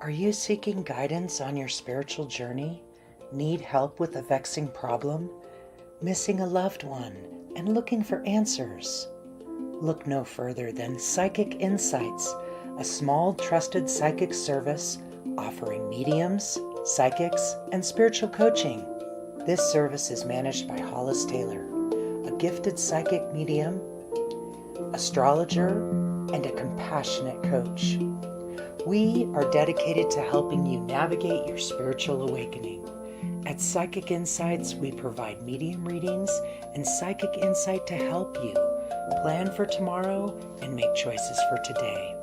Are you seeking guidance on your spiritual journey? Need help with a vexing problem? Missing a loved one and looking for answers? Look no further than Psychic Insights, a small trusted psychic service offering mediums, psychics, and spiritual coaching. This service is managed by Hollis Taylor, a gifted psychic medium, astrologer, and a compassionate coach. We are dedicated to helping you navigate your spiritual awakening. At Psychic Insights, we provide medium readings and psychic insight to help you plan for tomorrow and make choices for today.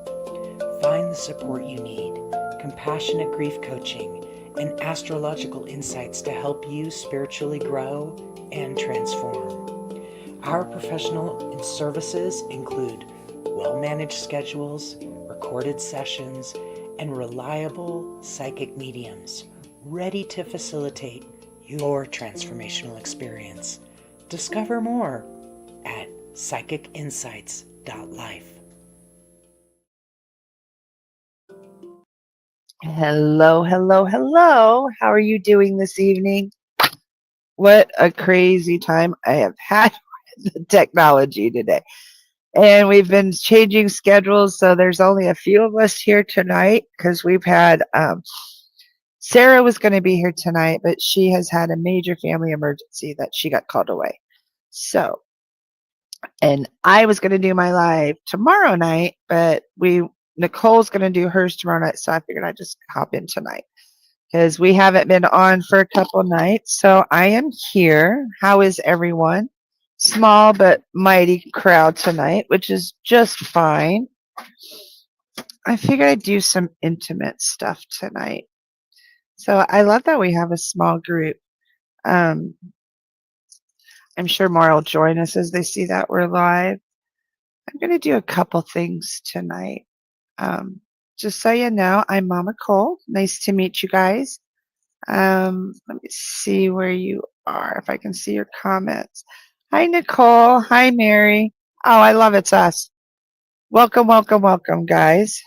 Find the support you need, compassionate grief coaching, and astrological insights to help you spiritually grow and transform. Our professional services include well-managed schedules, recorded sessions, and reliable psychic mediums ready to facilitate your transformational experience. Discover more at psychicinsights.life. Hello, hello, hello. How are you doing this evening? What a crazy time I have had with the technology today. And we've been changing schedules, so there's only a few of us here tonight because we've had Sarah was going to be here tonight, but she has had a major family emergency that she got called away. So, and I was going to do my live tomorrow night, but Nicole's going to do hers tomorrow night, so I figured I'd just hop in tonight because we haven't been on for a couple nights. So I am here. How is everyone? Small but mighty crowd tonight, which is just fine. I figured I'd do some intimate stuff tonight. So I love that we have a small group. Um, I'm sure more will join us as they see that we're live. I'm going to do a couple things tonight. Just so you know, I'm Mama Cole. Nice to meet you guys. Let me see where you are, if I can see your comments. Hi, Nicole. Hi, Mary. Oh, I love it's us. Welcome, welcome, welcome, guys.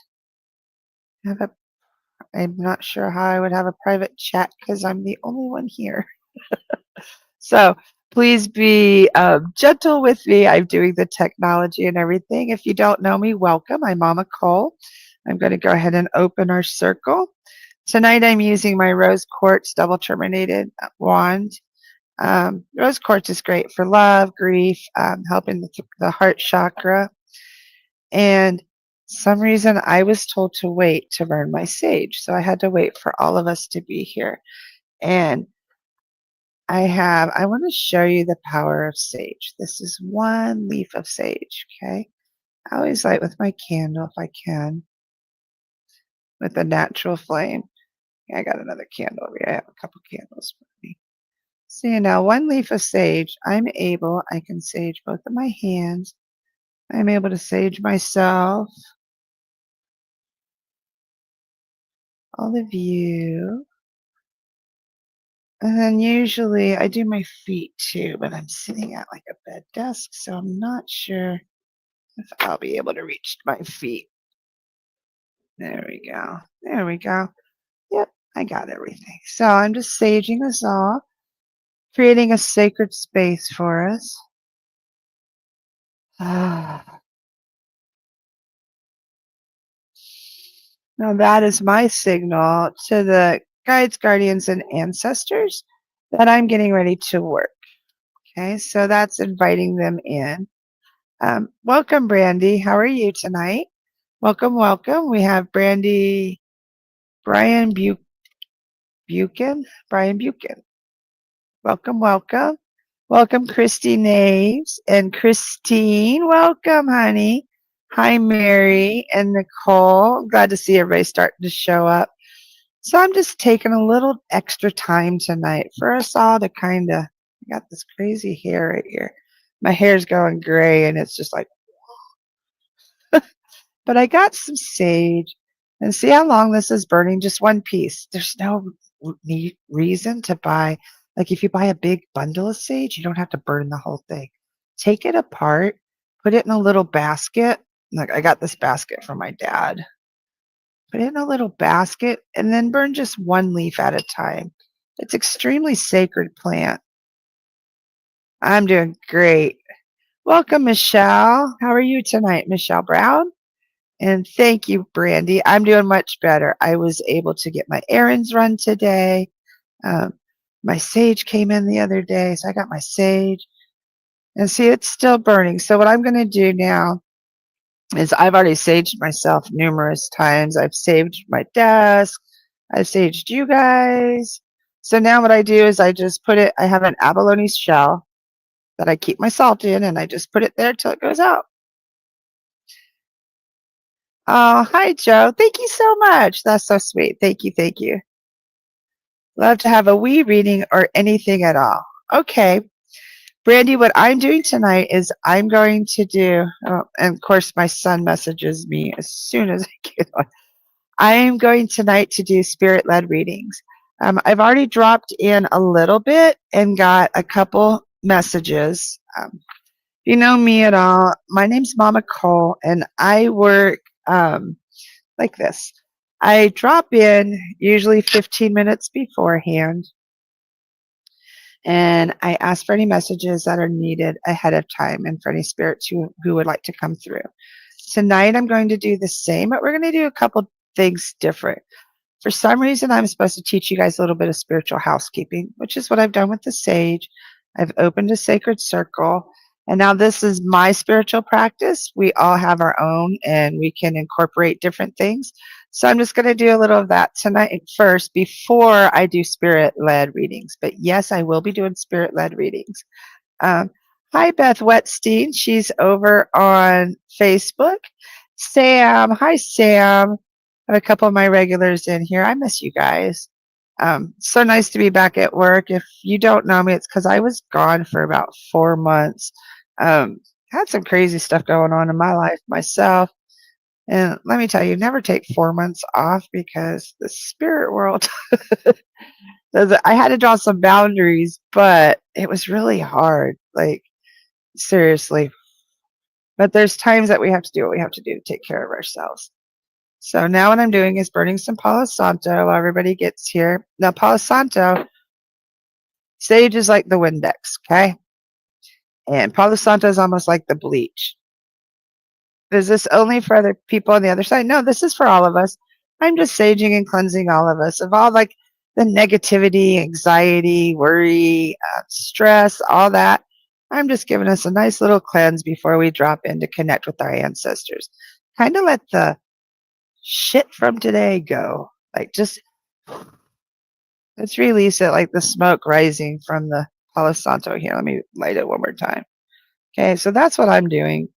I'm not sure how I would have a private chat because I'm the only one here. So please be gentle with me. I'm doing the technology and everything. If you don't know me, welcome. I'm Mama Cole. I'm going to go ahead and open our circle. Tonight I'm using my rose quartz double terminated wand. Rose quartz is great for love, grief, helping the heart chakra. And some reason I was told to wait to burn my sage. So I had to wait for all of us to be here. And I want to show you the power of sage. This is one leaf of sage, okay? I always light with my candle if I can, with a natural flame. I got another candle over here. I have a couple candles with me. See, now one leaf of sage, I can sage both of my hands. I'm able to sage myself, all of you. And then usually I do my feet too, but I'm sitting at like a bed desk, so I'm not sure if I'll be able to reach my feet. There we go. There we go. Yep, I got everything. So I'm just saging us all, creating a sacred space for us. Now that is my signal to the guides, guardians, and ancestors that I'm getting ready to work. Okay, so that's inviting them in. Welcome, Brandy. How are you tonight? Welcome, welcome. We have Brandy, Brian Buchan. Brian Buchan. Welcome, welcome. Welcome, Christy Naves and Christine. Welcome, honey. Hi, Mary and Nicole. Glad to see everybody starting to show up. So I'm just taking a little extra time tonight for us all to I got this crazy hair right here. My hair's going gray and it's just like, but I got some sage and see how long this is burning, just one piece. There's no reason to buy, like if you buy a big bundle of sage, you don't have to burn the whole thing. Take it apart, put it in a little basket. Like I got this basket from my dad. put it in a little basket, and then burn just one leaf at a time. It's extremely sacred plant. I'm doing great. Welcome, Michelle. How are you tonight, Michelle Brown? And thank you, Brandy. I'm doing much better. I was able to get my errands run today. Um, my sage came in the other day, so I got my sage. And see, it's still burning. So what I'm going to do now is I've already saged myself numerous times. I've saved my desk. I've saged you guys. So now what I do is I just put it, I have an abalone shell that I keep my salt in, and I just put it there till it goes out. Oh, hi, Joe. Thank you so much. That's so sweet. Thank you. Thank you. Love to have a wee reading or anything at all. Okay. Brandy, what I'm doing tonight is I'm going to do, and of course, my son messages me as soon as I get on. I am going tonight to do spirit led readings. I've already dropped in a little bit and got a couple messages. If you know me at all, my name's Mama Cole, and I work like this. I drop in usually 15 minutes beforehand, and I ask for any messages that are needed ahead of time and for any spirits who would like to come through. Tonight, I'm going to do the same, but we're going to do a couple things different. For some reason, I'm supposed to teach you guys a little bit of spiritual housekeeping, which is what I've done with the sage. I've opened a sacred circle, and now this is my spiritual practice. We all have our own, and we can incorporate different things. So I'm just going to do a little of that tonight first before I do spirit-led readings. But yes, I will be doing spirit-led readings. Hi, Beth Wetstein. She's over on Facebook. Sam. Hi, Sam. Got a couple of my regulars in here. I miss you guys. So nice to be back at work. If you don't know me, it's because I was gone for about 4 months. Had some crazy stuff going on in my life myself. And let me tell you, never take 4 months off because the spirit world, I had to draw some boundaries, but it was really hard. Like, seriously. But there's times that we have to do what we have to do to take care of ourselves. So now what I'm doing is burning some Palo Santo while everybody gets here. Now, Palo Santo, sage is like the Windex, okay? And Palo Santo is almost like the bleach. Is this only for other people on the other side? No, this is for all of us. I'm just saging and cleansing all of us of all like the negativity, anxiety, worry, stress, all that. I'm just giving us a nice little cleanse before we drop in to connect with our ancestors. Kind of let the shit from today go. Like just let's release it like the smoke rising from the Palo Santo here. Let me light it one more time. Okay, so that's what I'm doing.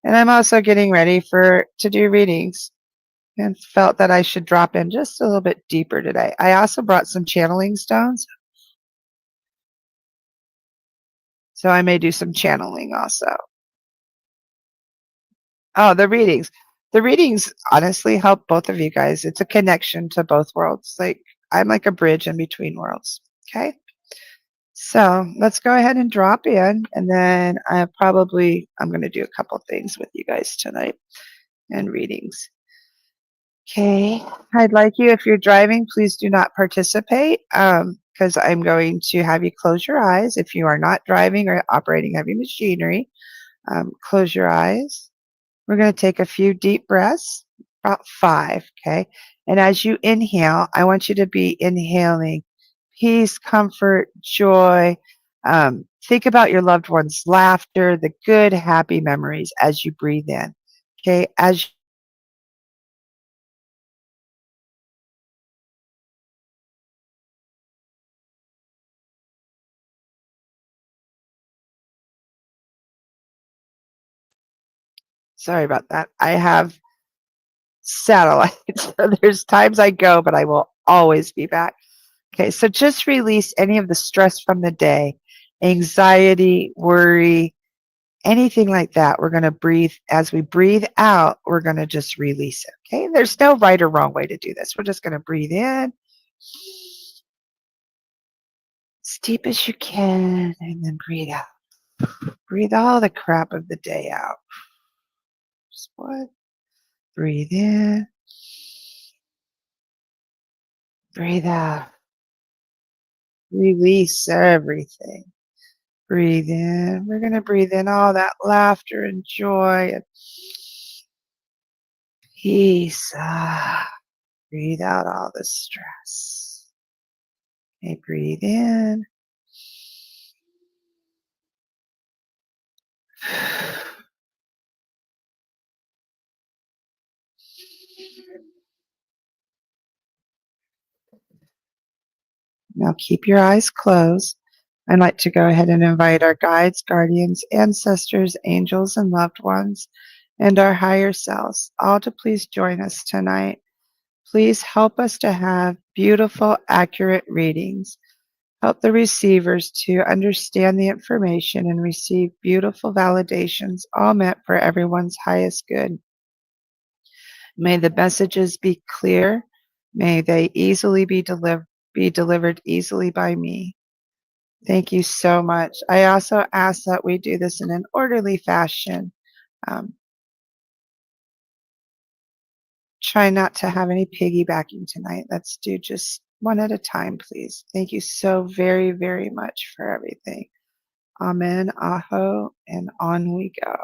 And I'm also getting ready to do readings and felt that I should drop in just a little bit deeper today. I also brought some channeling stones. So I may do some channeling also. Oh, the readings. The readings honestly help both of you guys. It's a connection to both worlds. Like I'm like a bridge in between worlds. Okay. So let's go ahead and drop in. And then I'm going to do a couple things with you guys tonight and readings. Okay. I'd like you, if you're driving, please do not participate because I'm going to have you close your eyes. If you are not driving or operating heavy machinery, close your eyes. We're going to take a few deep breaths, about 5, okay? And as you inhale, I want you to be inhaling peace, comfort, joy. Think about your loved ones' laughter, the good, happy memories as you breathe in, okay? Sorry about that. I have satellites. So there's times I go, but I will always be back. Okay, so just release any of the stress from the day, anxiety, worry, anything like that. We're going to breathe. As we breathe out, we're going to just release it. Okay, there's no right or wrong way to do this. We're just going to breathe in as deep as you can and then breathe out. Breathe all the crap of the day out. Just what? Breathe in. Breathe out. Release everything. Breathe in. We're going to breathe in all that laughter and joy and peace. Breathe out all the stress. Okay, breathe in. Now keep your eyes closed. I'd like to go ahead and invite our guides, guardians, ancestors, angels, and loved ones, and our higher selves, all to please join us tonight. Please help us to have beautiful, accurate readings. Help the receivers to understand the information and receive beautiful validations, all meant for everyone's highest good. May the messages be clear. May they easily be delivered easily by me. Thank you so much. I also ask that we do this in an orderly fashion. Try not to have any piggybacking tonight. Let's do just one at a time, please. Thank you so very, very much for everything. Amen, aho, and on we go.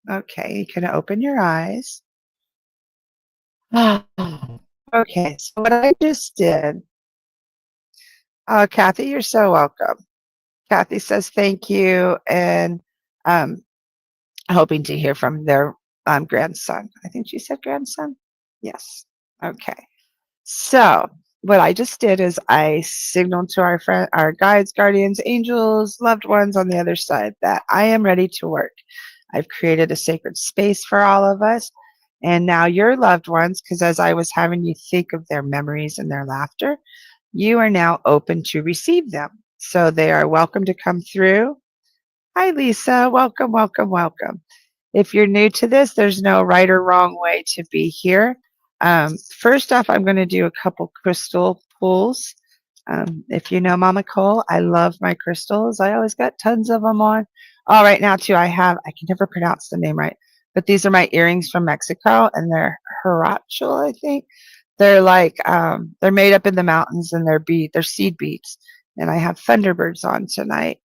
Okay, you can open your eyes. Okay, so what I just did, Kathy, you're so welcome. Kathy says thank you, and hoping to hear from their grandson. I think she said grandson. Yes. Okay. So what I just did is I signaled to our guides, guardians, angels, loved ones on the other side that I am ready to work. I've created a sacred space for all of us. And now your loved ones, because as I was having you think of their memories and their laughter, you are now open to receive them. So they are welcome to come through. Hi, Lisa. Welcome, welcome, welcome. If you're new to this, there's no right or wrong way to be here. First off, I'm going to do a couple crystal pulls. If you know Mama Cole, I love my crystals. I always got tons of them on. Oh, right now, too, I can never pronounce the name right, but these are my earrings from Mexico, and they're Huaracho, I think. They're like, they're made up in the mountains, and they're seed beads. And I have Thunderbirds on tonight.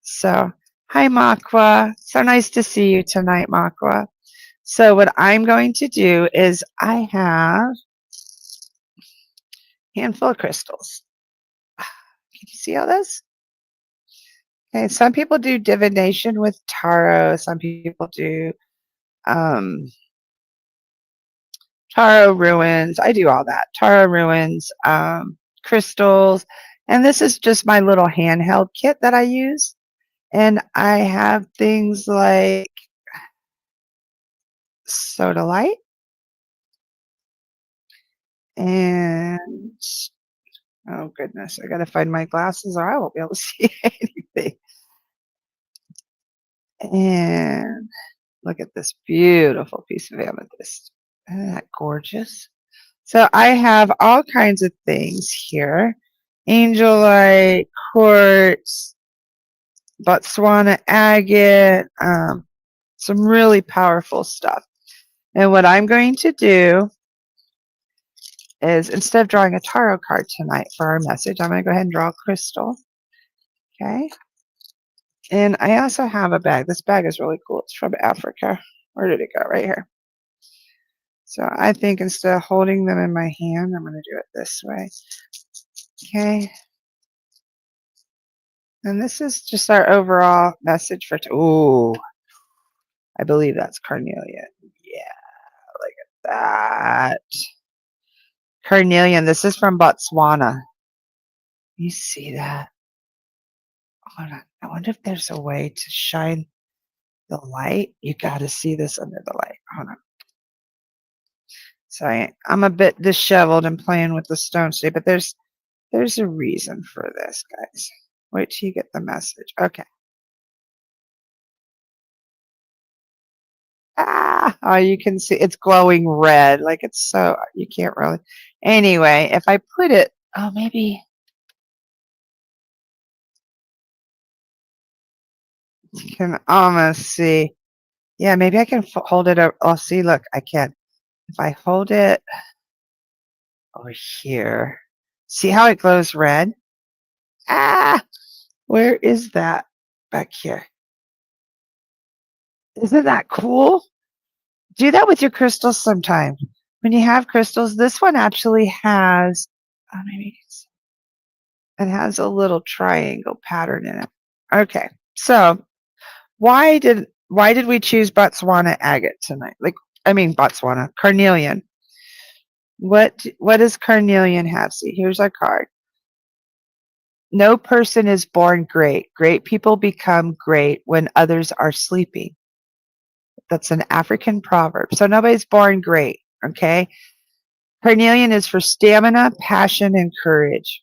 So, hi, Makwa. So nice to see you tonight, Makwa. So what I'm going to do is I have a handful of crystals. Can you see all this? Okay, some people do divination with tarot. Some people do tarot ruins. I do all that. Tarot ruins, crystals. And this is just my little handheld kit that I use. And I have things like sodalite and oh goodness, I gotta find my glasses or I won't be able to see anything. And look at this beautiful piece of amethyst. Isn't that gorgeous? So I have all kinds of things here. Angelite, quartz, Botswana agate, some really powerful stuff. And what I'm going to do is instead of drawing a tarot card tonight for our message, I'm going to go ahead and draw a crystal. Okay. And I also have a bag. This bag is really cool. It's from Africa. Where did it go? Right here. So I think instead of holding them in my hand, I'm going to do it this way. Okay. And this is just our overall message for, ooh, I believe that's carnelian. Yeah, look at that. Carnelian. This is from Botswana. You see that? Hold on. I wonder if there's a way to shine the light. You got to see this under the light. Hold on. So I'm a bit disheveled and playing with the stones today, but there's a reason for this, guys. Wait till you get the message. Okay. Oh, you can see it's glowing red. Like it's so, you can't really. Anyway, if I put it, oh, maybe you can almost see. Yeah, maybe I can hold it. Oh, see, look, I can. If I hold it over here. See how it glows red? Ah, where is that? Back here. Isn't that cool? Do that with your crystals sometime. When you have crystals, this one actually has, oh, maybe it has a little triangle pattern in it. Okay, so why did we choose Botswana agate tonight? Botswana carnelian. What does carnelian have? See, here's our card. No person is born great. Great people become great when others are sleeping. That's an African proverb. So nobody's born great, okay? Carnelian is for stamina, passion, and courage,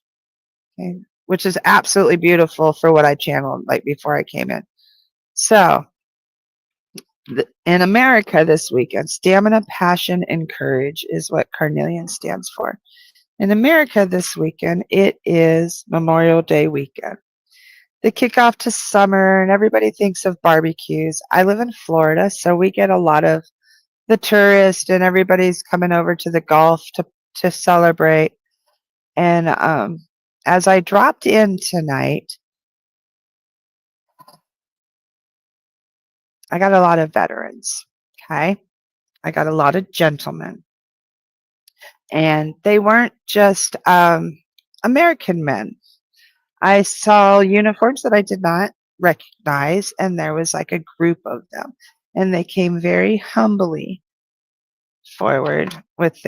okay? Which is absolutely beautiful for what I channeled like before I came in. So in America this weekend, stamina, passion, and courage is what carnelian stands for. In America this weekend, it is Memorial Day weekend. The kickoff to summer, and everybody thinks of barbecues. I live in Florida, so we get a lot of the tourists, and everybody's coming over to the Gulf to celebrate. And as I dropped in tonight, I got a lot of veterans, okay? I got a lot of gentlemen. And they weren't just American men. I saw uniforms that I did not recognize, and there was like a group of them. And they came very humbly forward with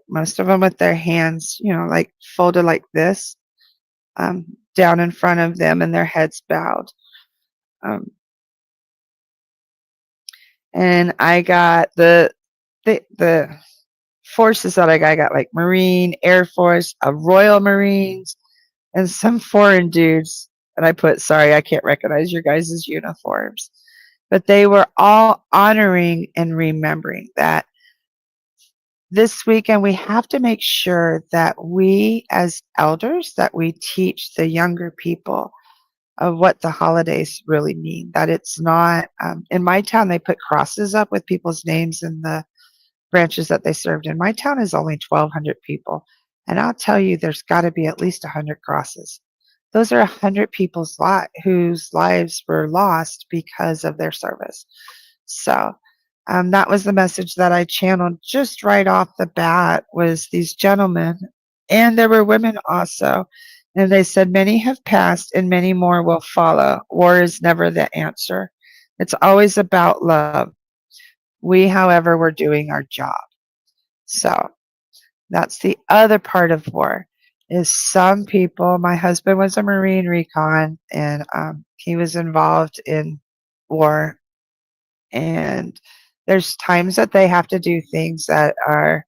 most of them with their hands, like folded like this, down in front of them, and their heads bowed. And I got the forces that I got like Marine, Air Force, Royal Marines, and some foreign dudes. And I put, sorry, I can't recognize your guys' uniforms. But they were all honoring and remembering that this weekend we have to make sure that we as elders, that we teach the younger people of what the holidays really mean. That it's not, in my town, they put crosses up with people's names in the branches that they served in. My town is only 1,200 people. And I'll tell you, there's got to be at least 100 crosses. Those are 100 people's whose lives were lost because of their service. So that was the message that I channeled just right off the bat, was these gentlemen, and there were women also. And they said, many have passed and many more will follow. War is never the answer. It's always about love. We, however, were doing our job. So that's the other part of war, is some people, my husband was a Marine recon, and he was involved in war. And there's times that they have to do things that are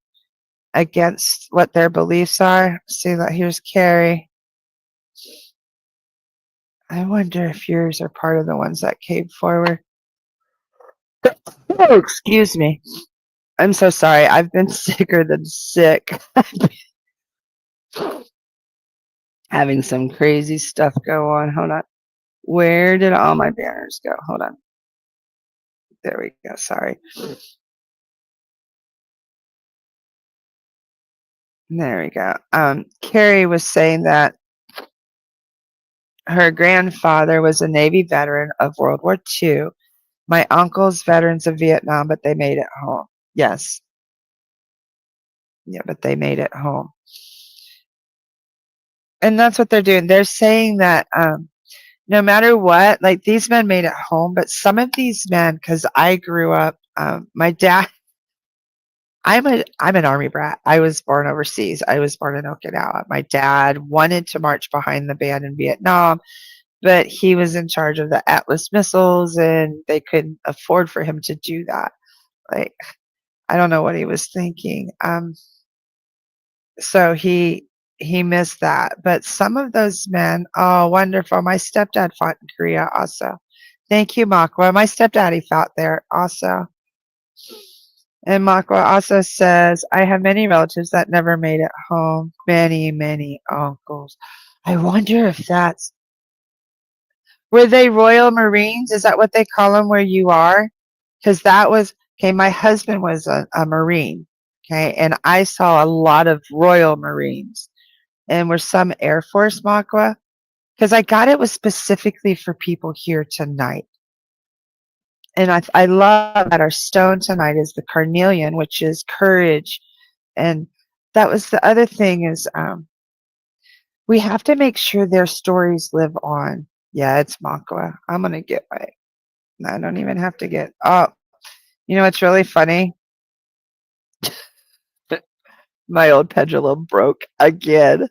against what their beliefs are. See, that here's Carrie. I wonder if yours are part of the ones that came forward. Oh, excuse me. I'm so sorry. I've been sicker than sick. Having some crazy stuff go on. Hold on. Where did all my banners go? Hold on. There we go. Sorry. There we go. Carrie was saying that her grandfather was a Navy veteran of World War II. My uncle's veterans of Vietnam, but they made it home. Yes. Yeah, but they made it home. And that's what they're doing. They're saying that no matter what, like these men made it home, but some of these men, because I grew up, my dad, I'm an Army brat. I was born overseas. I was born in Okinawa. My dad wanted to march behind the band in Vietnam, but he was in charge of the Atlas missiles, and they couldn't afford for him to do that. Like, I don't know what he was thinking. So he missed that. But some of those men, oh, wonderful. My stepdad fought in Korea also. Thank you, Makwa. My stepdaddy fought there also. And Makwa also says, I have many relatives that never made it home. Many, many uncles. I wonder if that's, were they Royal Marines? Is that what they call them where you are? Because that was, okay, my husband was a Marine. Okay. And I saw a lot of Royal Marines and were some Air Force Makwa because I got it was specifically for people here tonight. And I love that our stone tonight is the carnelian, which is courage. And that was the other thing is we have to make sure their stories live on. Yeah, it's Makwa. I'm gonna get my. I don't even have to get. Oh, you know what's really funny? My old pendulum broke again.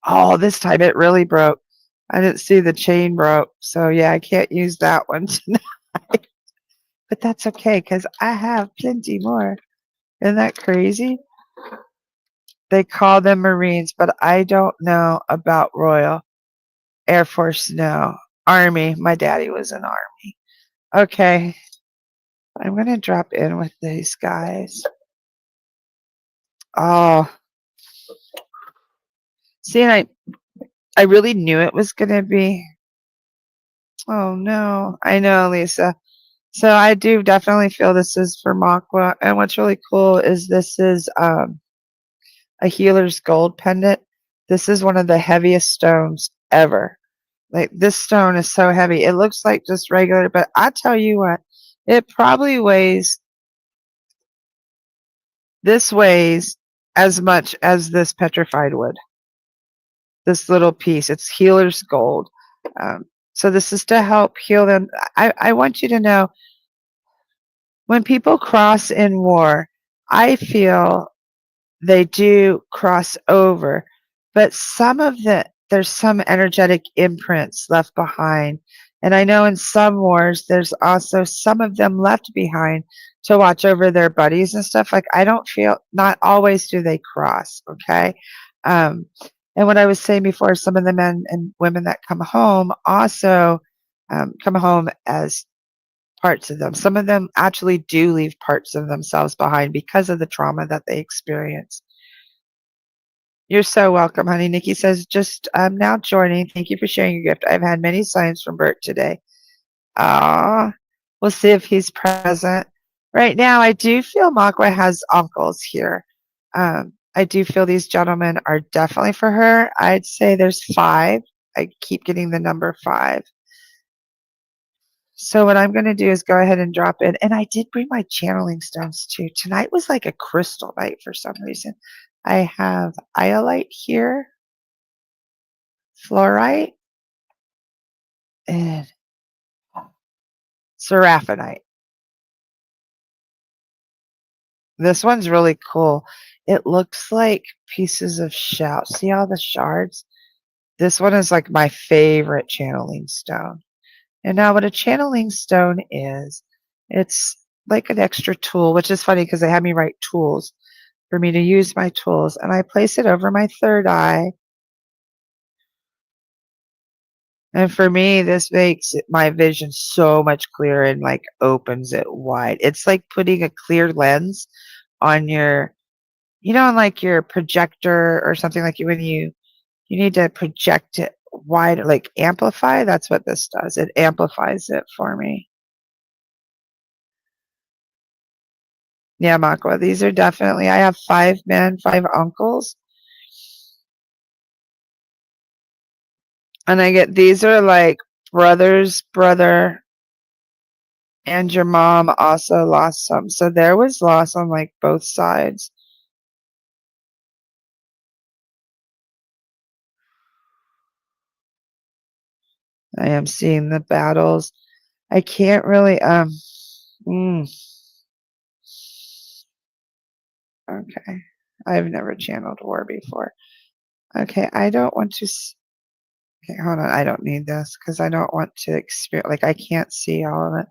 Oh, this time it really broke. I didn't see the chain broke, so yeah, I can't use that one tonight. But that's okay because I have plenty more. Isn't that crazy? They call them Marines, but I don't know about Royal Air Force. No, Army. My daddy was in Army. Okay, I'm gonna drop in with these guys. Oh, see, and I really knew it was gonna be. Oh no, I know, Lisa. So I do definitely feel this is for Makwa. And what's really cool is this is a healer's gold pendant. This is one of the heaviest stones ever. Like this stone is so heavy. It looks like just regular, but I tell you what, it probably weighs this weighs as much as this petrified wood. This little piece. It's healer's gold. So this is to help heal them. I want you to know when people cross in war, I feel they do cross over, but there's some energetic imprints left behind. And I know in some wars, there's also some of them left behind to watch over their buddies and stuff. Like I don't feel, not always do they cross. Okay. Um, and what I was saying before, some of the men and women that come home also come home as parts of them. Some of them actually do leave parts of themselves behind because of the trauma that they experience. You're so welcome, honey. Nikki says, just now joining. Thank you for sharing your gift. I've had many signs from Bert today. We'll see if he's present. Right now, I do feel Makwa has uncles here. I do feel these gentlemen are definitely for her. I'd say there's 5. I keep getting the number 5. So what I'm going to do is go ahead and drop in. And I did bring my channeling stones too. Tonight was like a crystal night for some reason. I have iolite here, fluorite, and seraphinite. This one's really cool. It looks like pieces of shell. See all the shards? This one is like my favorite channeling stone. And now what a channeling stone is, it's like an extra tool, which is funny because they had me write tools for me to use my tools. And I place it over my third eye. And for me, this makes my vision so much clearer and like opens it wide. It's like putting a clear lens on your, on like your projector or something like when you need to project it wide, like amplify. That's what this does. It amplifies it for me. Yeah, Makwa, these are definitely, I have 5 men, 5 uncles. And I get, these are like brother, and your mom also lost some. So there was loss on like both sides. I am seeing the battles. I can't really, okay. I've never channeled war before. Okay, I don't want to, okay, hold on. I don't need this because I don't want to experience, like, I can't see all of it.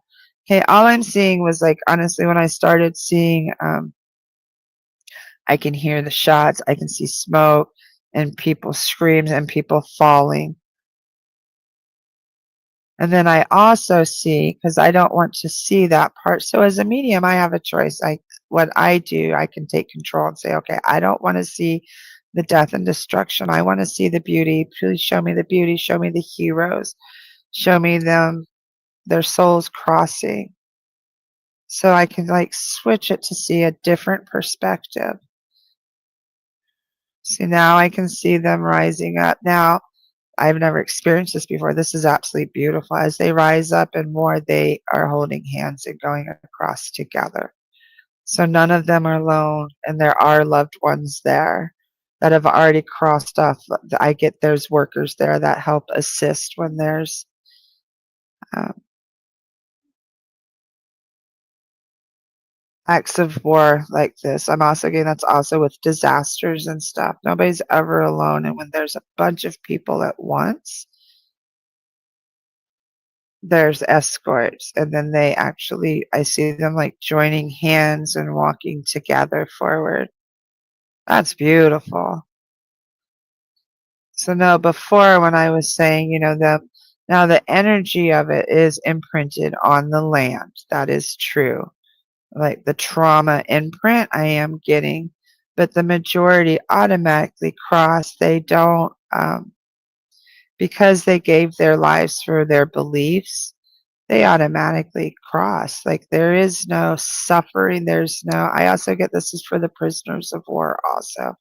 Okay, all I'm seeing was, like, honestly, when I started seeing, I can hear the shots, I can see smoke and people screams and people falling. And then I also see, because I don't want to see that part. So as a medium, I have a choice. What I do, I can take control and say, okay, I don't want to see the death and destruction. I want to see the beauty. Please show me the beauty. Show me the heroes. Show me them, their souls crossing. so I can like switch it to see a different perspective. See, now I can see them rising up. Now, I've never experienced this before. This is absolutely beautiful. As they rise up and more, they are holding hands and going across together. So none of them are alone, and there are loved ones there that have already crossed off. I get there's workers there that help assist when there's um, acts of war like this. I'm also getting that's also with disasters and stuff. Nobody's ever alone, and when there's a bunch of people at once, there's escorts, and then they actually I see them like joining hands and walking together forward. That's beautiful. So no, before when I was saying, now the energy of it is imprinted on the land. That is true. Like the trauma imprint I am getting, but the majority automatically cross. They don't, because they gave their lives for their beliefs, they automatically cross. Like there is no suffering. I also get this is for the prisoners of war also.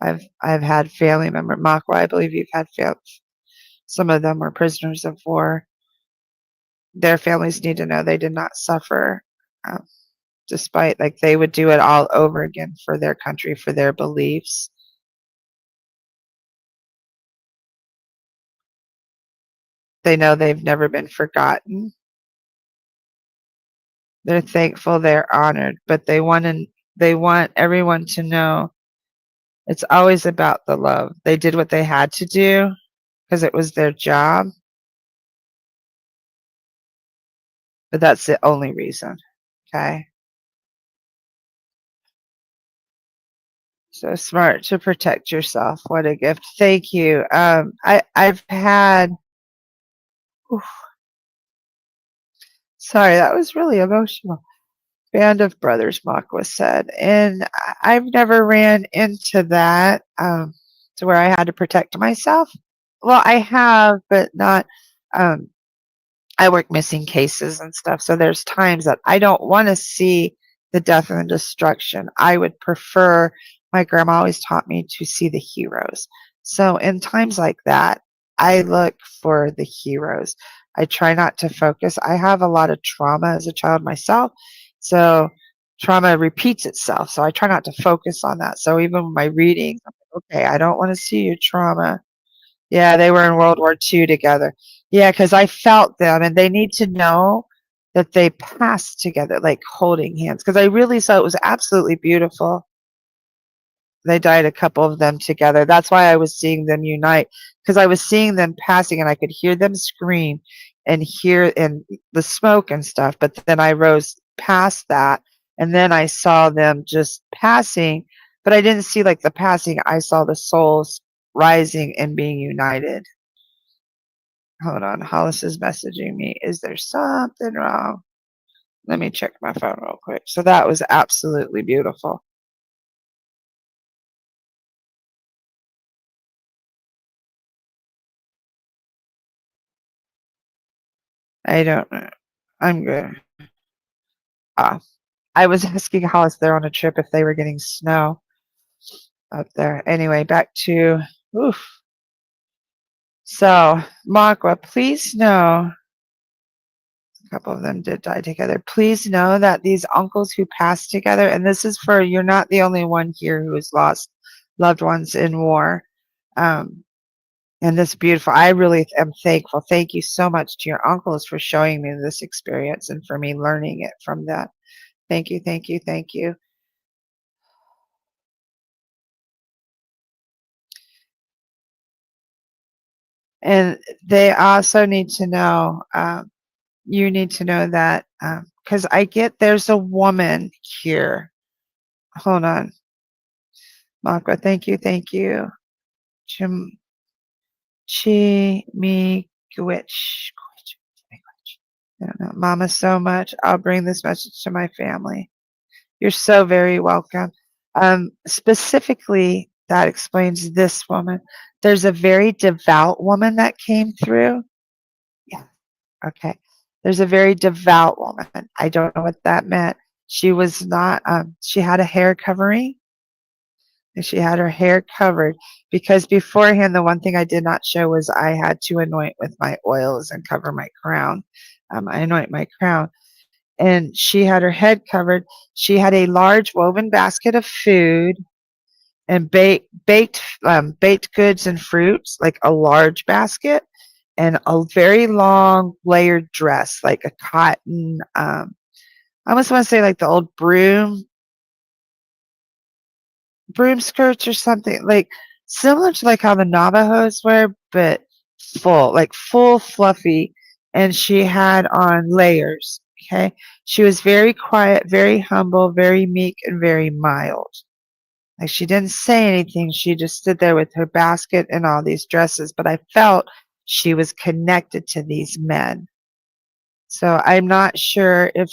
I've had family member, Makwa, I believe you've had some of them were prisoners of war. Their families need to know they did not suffer, um, despite like they would do it all over again for their country, for their beliefs. They know they've never been forgotten. They're thankful, they're honored, but they want everyone to know it's always about the love. They did what they had to do because it was their job, but that's the only reason. Okay. So smart to protect yourself. What a gift. Thank you. I've had, oof, sorry, that was really emotional. Band of Brothers, Makwa said. And I've never ran into that to where I had to protect myself. Well, I have, but not. Um, I work missing cases and stuff. So there's times that I don't want to see the death and destruction. I would prefer, my grandma always taught me to see the heroes. So in times like that, I look for the heroes. I try not to focus. I have a lot of trauma as a child myself. So trauma repeats itself. So I try not to focus on that. So even with my readings, I'm like, okay, I don't want to see your trauma. Yeah, they were in World War II together. Yeah, because I felt them, and they need to know that they passed together, like holding hands. Because I really saw it was absolutely beautiful. They died, a couple of them together. That's why I was seeing them unite, because I was seeing them passing, and I could hear them scream and hear in the smoke and stuff. But then I rose past that, and then I saw them just passing, but I didn't see like the passing. I saw the souls rising and being united. Hold on, Hollis is messaging me. Is there something wrong? Let me check my phone real quick. So that was absolutely beautiful. I don't know. I'm good. I was asking Hollis they're on a trip if they were getting snow up there. Anyway, back to oof. So, Makwa, please know a couple of them did die together. Please know that these uncles who passed together, and this is for you're not the only one here who has lost loved ones in war. And this beautiful, I really am thankful. Thank you so much to your uncles for showing me this experience and for me learning it from that. Thank you, thank you, thank you. And they also need to know, you need to know that, because I get there's a woman here. Hold on. Makwa, thank you, thank you. Chimigwich. I don't know. Mama, so much. I'll bring this message to my family. You're so very welcome. Specifically, that explains this woman. There's a very devout woman that came through. Yeah. Okay. There's a very devout woman. I don't know what that meant. She was not, she had a hair covering, and she had her hair covered because beforehand, the one thing I did not show was I had to anoint with my oils and cover my crown. I anoint my crown. And she had her head covered. She had a large woven basket of food and baked goods and fruits, like a large basket, and a very long layered dress, like a cotton. I almost want to say like the old broom skirts or something, like similar to like how the Navajos wear, but full fluffy. And she had on layers. Okay. She was very quiet, very humble, very meek, and very mild. Like she didn't say anything. She just stood there with her basket and all these dresses. But I felt she was connected to these men. So I'm not sure if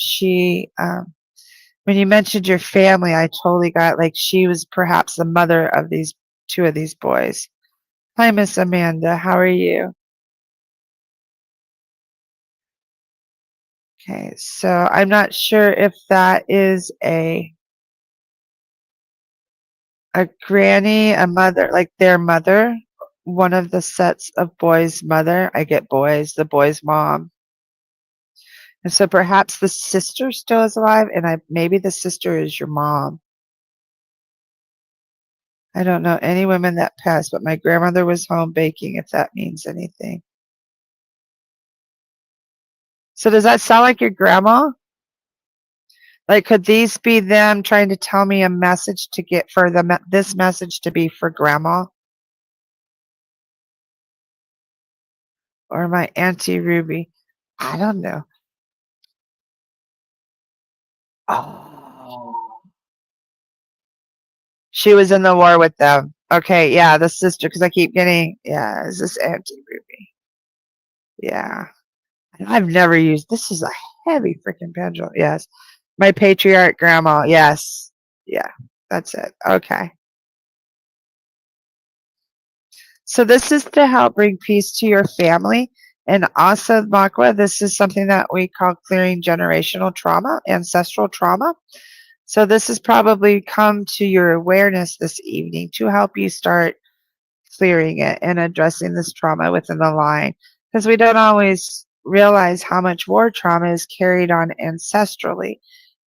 when you mentioned your family, I totally got like she was perhaps the mother of these two of these boys. Hi, Miss Amanda. How are you? Okay, so I'm not sure if that is a granny, a mother, like their mother, one of the sets of boys' mother. I get boys, the boy's mom. And so perhaps the sister still is alive, and maybe the sister is your mom. I don't know any women that passed, but my grandmother was home baking, if that means anything. So does that sound like your grandma? Like, could these be them trying to tell me a message to get for this message to be for grandma? Or my Auntie Ruby? I don't know. Oh. She was in the war with them. Okay, yeah, the sister, because I keep getting, yeah, is this Auntie Ruby? Yeah. I've never used, this is a heavy freaking pendulum. Yes. My patriarch grandma. Yes. Yeah, that's it. Okay. So this is to help bring peace to your family. And also, Makwa, this is something that we call clearing generational trauma, ancestral trauma. So this has probably come to your awareness this evening to help you start clearing it and addressing this trauma within the line. Because we don't always realize how much war trauma is carried on ancestrally.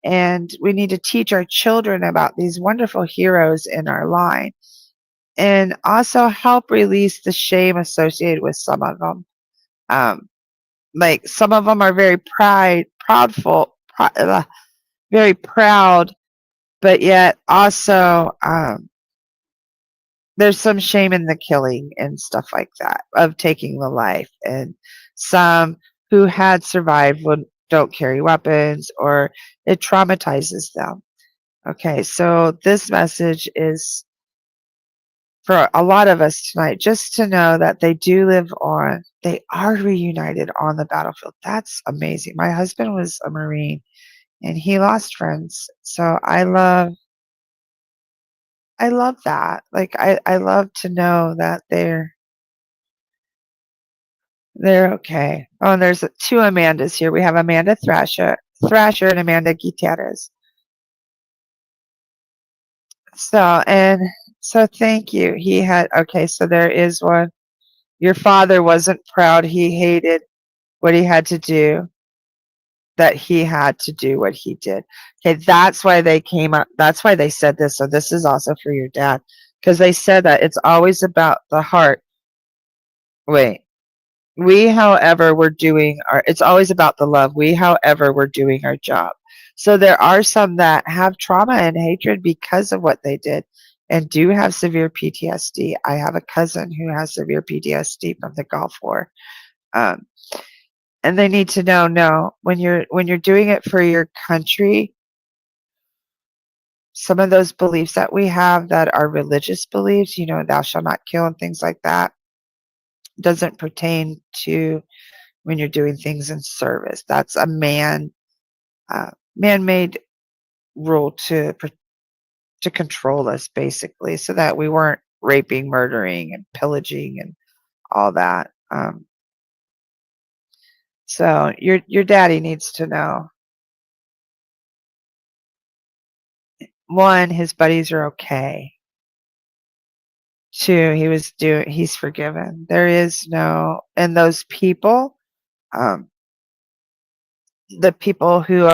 And we need to teach our children about these wonderful heroes in our line and also help release the shame associated with some of them. Um, like some of them are very very proud, but yet also there's some shame in the killing and stuff like that of taking the life. And some who had survived don't carry weapons or it traumatizes them. Okay, so this message is for a lot of us tonight, just to know that they do live on, they are reunited on the battlefield. That's amazing. My husband was a Marine and he lost friends. So I love that. Like I love to know that they're okay. Oh, and there's two Amandas here. We have Amanda Thrasher and Amanda Gutierrez. So thank you. He had okay, so there is one. Your father wasn't proud. He hated what he had to do, that he had to do what he did. Okay, that's why they came up. That's why they said this. So this is also for your dad. Because they said that it's always about the heart. Wait. We, however, we're doing our, it's always about the love. We, however, we're doing our job. So there are some that have trauma and hatred because of what they did and do have severe PTSD. I have a cousin who has severe PTSD from the Gulf War. Um, and they need to know, no, when you're doing it for your country, some of those beliefs that we have that are religious beliefs, thou shalt not kill and things like that, doesn't pertain to when you're doing things in service. That's a man-made rule to control us, basically, so that we weren't raping, murdering, and pillaging and all that. So your daddy needs to know. One, his buddies are okay. Two, he's forgiven. There is no, and those people, um, the people who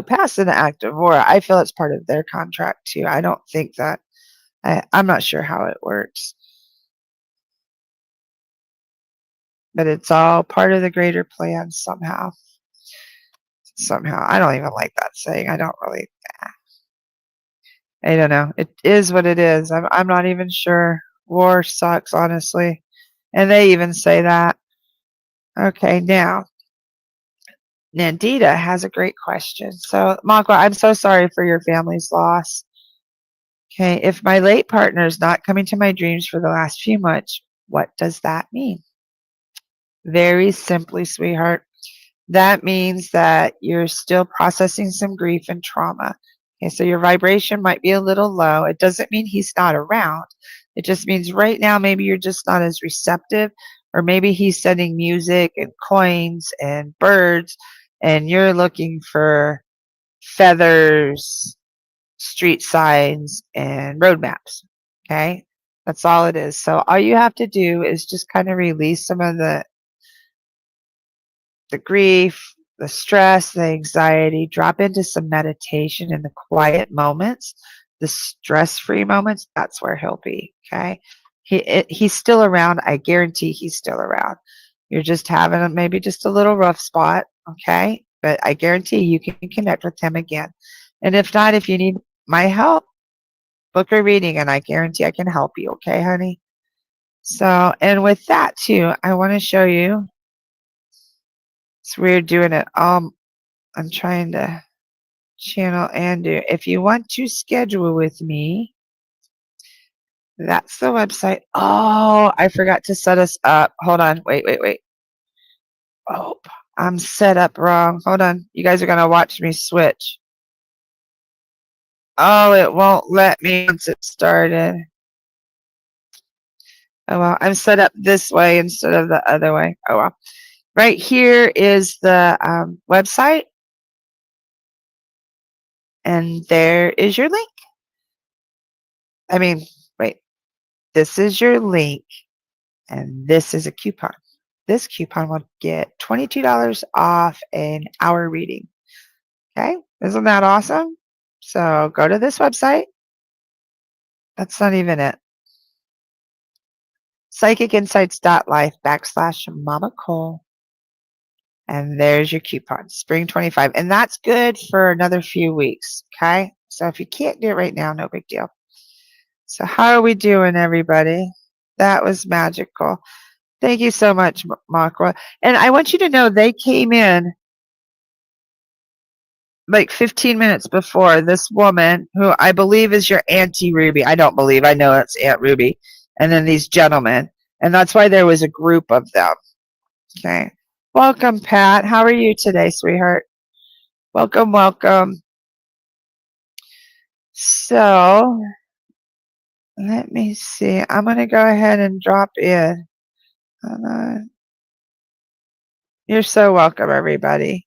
pass an act of war, I feel it's part of their contract too. I don't think that I'm not sure how it works, but it's all part of the greater plan somehow. Somehow, I don't even like that saying. I don't know. It is what it is. I'm not even sure. War sucks, honestly, and they even say that. Okay, now Nandita has a great question. So, Makwa, I'm so sorry for your family's loss. Okay, if my late partner is not coming to my dreams for the last few months, what does that mean? Very simply, sweetheart, that means that you're still processing some grief and trauma. Okay, so your vibration might be a little low. It doesn't mean he's not around. It just means right now maybe you're just not as receptive, or maybe he's sending music and coins and birds, and you're looking for feathers, street signs, and road maps. Okay, that's all it is. So all you have to do is just kind of release some of the grief, the stress, the anxiety, drop into some meditation in the quiet moments, the stress-free moments. That's where he'll be. Okay, he's still around. I guarantee he's still around. You're just having maybe just a little rough spot. Okay, but I guarantee you can connect with him again. And if not, if you need my help, book a reading, and I guarantee I can help you. Okay, honey. So, and with that too, I want to show you. It's weird doing it. I'm trying to channel and do. If you want to schedule with me, that's the website. Oh, I forgot to set us up. Hold on. Wait. Oh, I'm set up wrong. Hold on. You guys are going to watch me switch. Oh, it won't let me once it started. Oh, well, I'm set up this way instead of the other way. Oh, well. Right here is the website. And there is your link. I mean, wait. This is your link. And this is a coupon. This coupon will get $22 off an hour reading. Okay, isn't that awesome? So go to this website. That's not even it. psychicinsights.life/Mama Cole. And there's your coupon, Spring 25. And that's good for another few weeks. Okay, so if you can't do it right now, no big deal. So how are we doing, everybody? That was magical. Thank you so much, Makwa. And I want you to know they came in like 15 minutes before. This woman, who I believe is your Auntie Ruby. I don't believe. I know it's Aunt Ruby. And then these gentlemen. And that's why there was a group of them. Okay. Welcome, Pat. How are you today, sweetheart? Welcome. So, let me see. I'm going to go ahead and drop in. You're so welcome, everybody.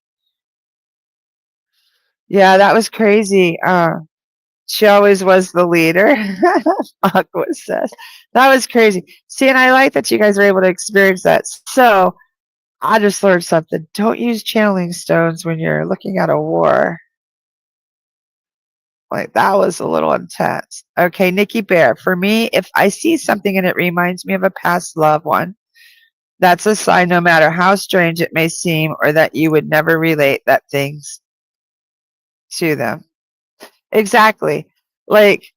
Yeah, that was crazy. She always was the leader. Aqua says. That was crazy. See, and I like that you guys were able to experience that. So I just learned something. Don't use channeling stones when you're looking at a war. Like, that was a little intense. Okay, Nikki Bear. For me, if I see something and it reminds me of a past loved one, that's a sign, no matter how strange it may seem, or that you would never relate that things to them. Exactly. Like,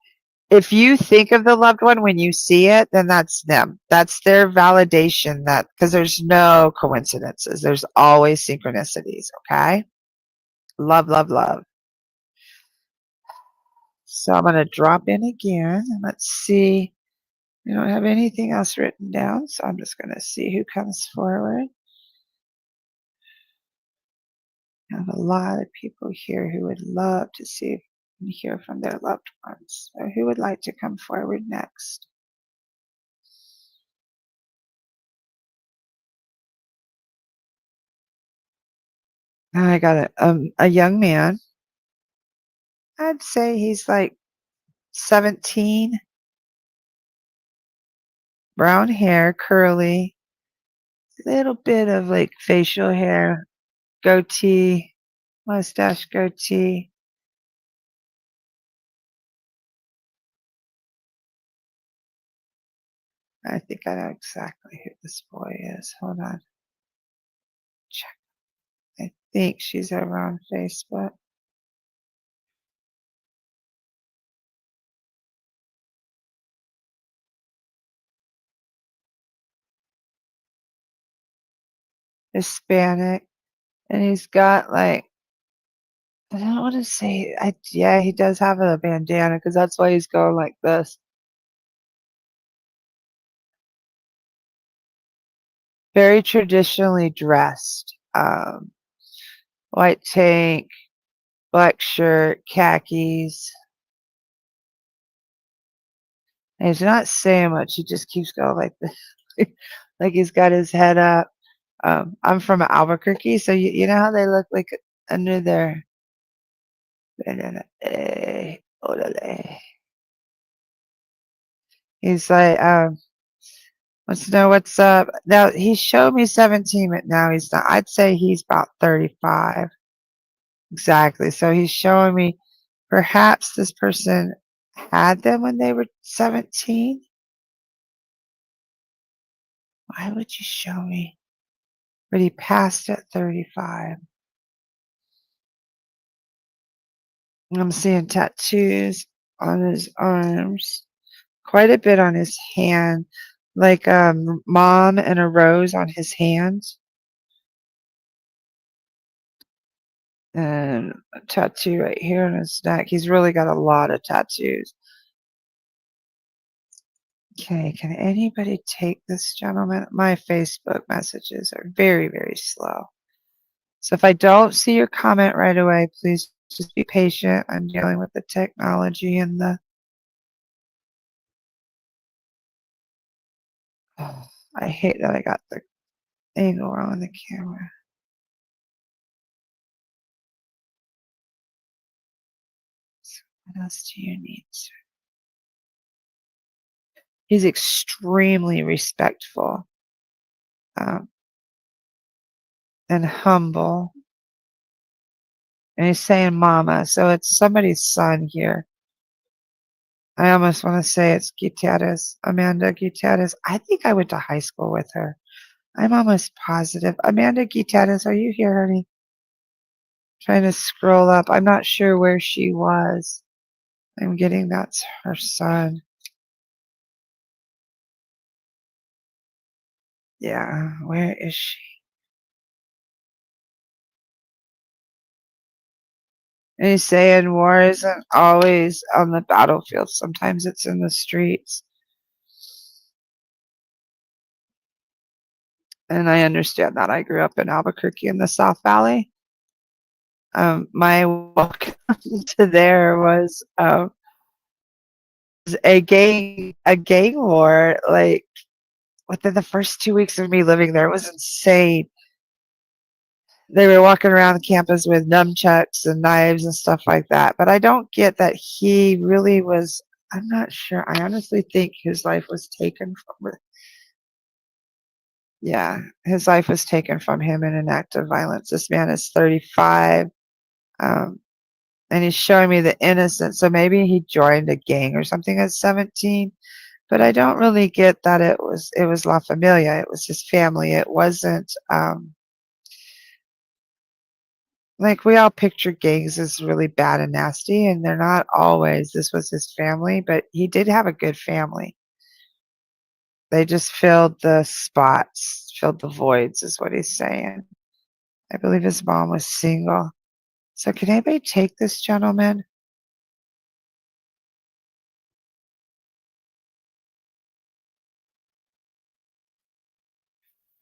if you think of the loved one when you see it, then that's them. That's their validation, that because there's no coincidences. There's always synchronicities, okay? Love. So I'm going to drop in again. Let's see. We don't have anything else written down, so I'm just going to see who comes forward. I have a lot of people here who would love to see and hear from their loved ones. So who would like to come forward next? Now I got a young man. I'd say he's like 17, brown hair, curly, little bit of like facial hair, goatee, mustache, goatee. I think I know exactly who this boy is. Hold on. Check. I think she's over on Facebook. Hispanic. And he's got like, I don't want to say, yeah, he does have a bandana because that's why he's going like this. Very traditionally dressed. White tank, black shirt, khakis. And he's not saying much. He just keeps going like this, like he's got his head up. I'm from Albuquerque, so you know how they look like under their. Orale. He's like, wants to know what's up. Now he showed me 17, but now he's not. I'd say he's about 35. Exactly. So he's showing me perhaps this person had them when they were 17. Why would you show me? But he passed at 35. I'm seeing tattoos on his arms, quite a bit on his hand, like mom and a rose on his hand, and a tattoo right here on his neck. He's really got a lot of tattoos. Okay, can anybody take this gentleman? My Facebook messages are very, very slow. So if I don't see your comment right away, please just be patient. I'm dealing with the technology and the. Oh, I hate that I got the angle wrong on the camera. So what else do you need, sir? He's extremely respectful um, and humble. And he's saying mama, so it's somebody's son here. I almost want to say it's Gutierrez, Amanda Gutierrez. I think I went to high school with her. I'm almost positive. Amanda Gutierrez, are you here, honey? Trying to scroll up. I'm not sure where she was. I'm getting that's her son. Yeah, where is she? And he's saying war isn't always on the battlefield. Sometimes it's in the streets. And I understand that. I grew up in Albuquerque in the South Valley. My welcome to there was a gang war. Like within the first 2 weeks of me living there, it was insane. They were walking around the campus with nunchucks and knives and stuff like that. But I don't get that he really was. I'm not sure. I honestly think his life was taken from. Yeah, his life was taken from him in an act of violence. This man is 35, um, and he's showing me the innocence. So maybe he joined a gang or something at 17, but I don't really get that it was La Familia. It was his family. It wasn't like we all picture gangs as really bad and nasty, and they're not always. This was his family, but he did have a good family. They just filled the spots, filled the voids, is what he's saying. I believe his mom was single. So can anybody take this gentleman?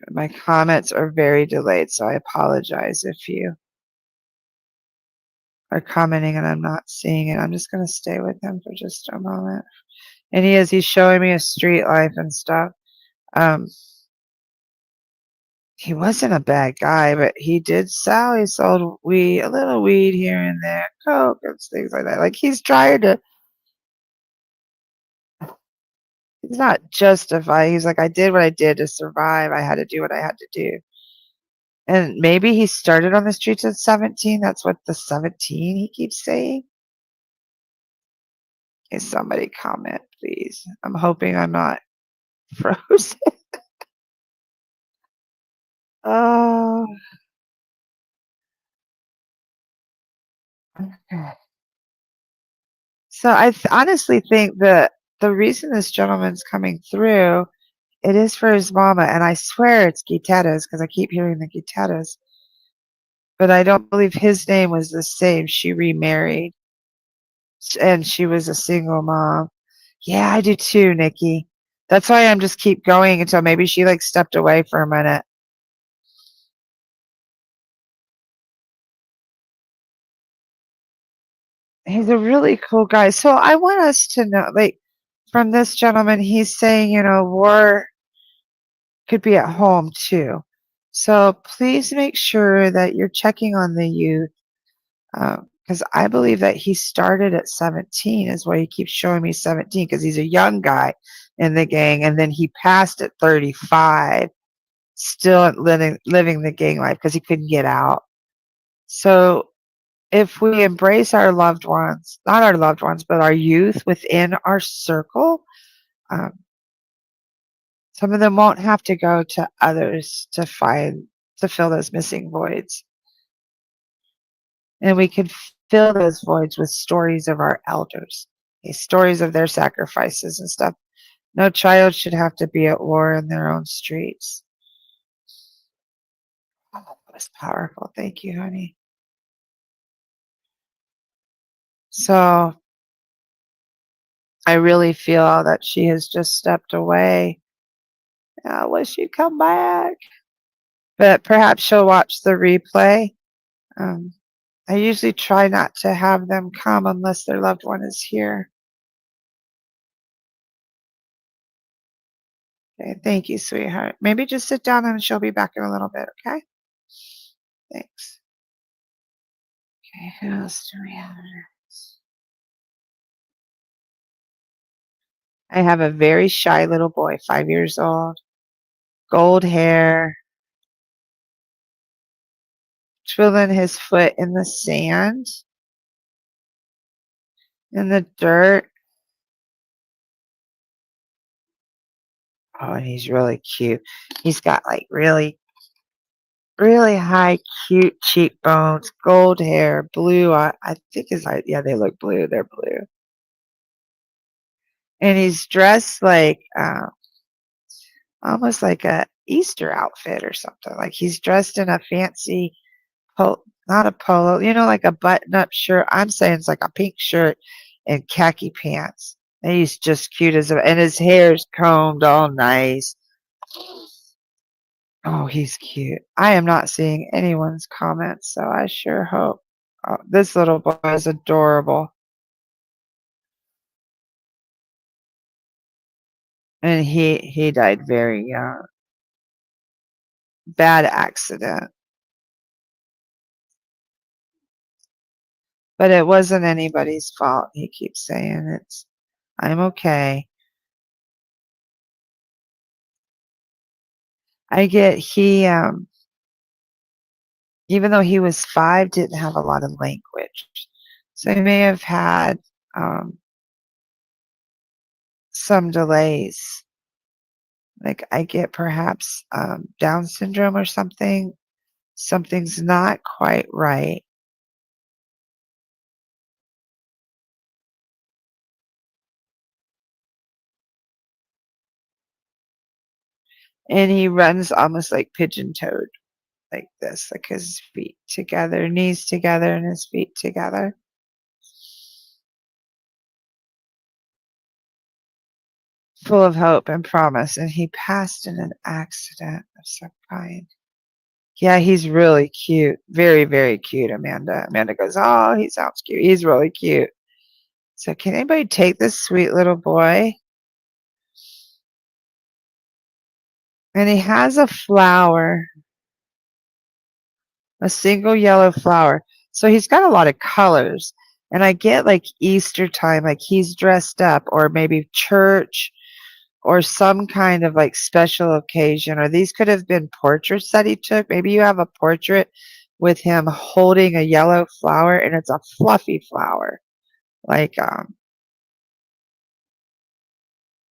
My comments are very delayed, so I apologize if you are commenting and I'm not seeing it. I'm just going to stay with him for just a moment. And he's showing me his street life and stuff. Um, he wasn't a bad guy, but he did sell. He sold weed, a little weed here and there, coke and things like that. Like he's trying to. He's not justifying. He's like, I did what I did to survive. I had to do what I had to do. And maybe he started on the streets at 17. That's what the 17 he keeps saying. Can somebody comment, please? I'm hoping I'm not frozen. Oh, okay. So I honestly think that the reason this gentleman's coming through, it is for his mama, and I swear it's guitarras because I keep hearing the guitarras. But I don't believe his name was the same. She remarried, and she was a single mom. Yeah, I do too, Nikki. That's why I'm just keep going until maybe she like stepped away for a minute. He's a really cool guy. So I want us to know, like, from this gentleman, he's saying, war could be at home too. So please make sure that you're checking on the youth, because I believe that he started at 17 is why he keeps showing me 17 because he's a young guy in the gang, and then he passed at 35, still living the gang life because he couldn't get out. So if we embrace our loved ones, not our loved ones, but our youth within our circle, um, some of them won't have to go to others to fill those missing voids. And we can fill those voids with stories of our elders, stories of their sacrifices and stuff. No child should have to be at war in their own streets. Oh, that was powerful. Thank you, honey. So I really feel that she has just stepped away. I wish she'd come back. But perhaps she'll watch the replay. Um, I usually try not to have them come unless their loved one is here. Okay, thank you, sweetheart. Maybe just sit down and she'll be back in a little bit, okay? Thanks. Okay, who else do we have? I have a very shy little boy, 5 years old, gold hair, twiddling his foot in the sand, in the dirt. Oh, and he's really cute. He's got like really, really high, cute cheekbones, gold hair, blue. I think his eyes, yeah, they look blue. They're blue. And he's dressed like almost like a Easter outfit or something. Like he's dressed in a fancy, not a polo, like a button-up shirt. I'm saying it's like a pink shirt and khaki pants. And he's just cute and his hair's combed all nice. Oh, he's cute. I am not seeing anyone's comments, so I sure hope. Oh, this little boy is adorable. And he died very young. Bad accident. But it wasn't anybody's fault. He keeps saying I'm okay. I get even though he was 5, didn't have a lot of language. So he may have had some delays. Like I get perhaps Down syndrome or something. Something's not quite right. And he runs almost like pigeon-toed, like this, like his feet together, knees together, and his feet together. Full of hope and promise, and he passed in an accident of some kind. Yeah, he's really cute. Very, very cute, Amanda. Amanda goes, oh, he sounds cute. He's really cute. So can anybody take this sweet little boy? And he has a flower. A single yellow flower. So he's got a lot of colors. And I get like Easter time, like he's dressed up, or maybe church, or some kind of like special occasion. Or these could have been portraits that he took. Maybe you have a portrait with him holding a yellow flower, and it's a fluffy flower. Like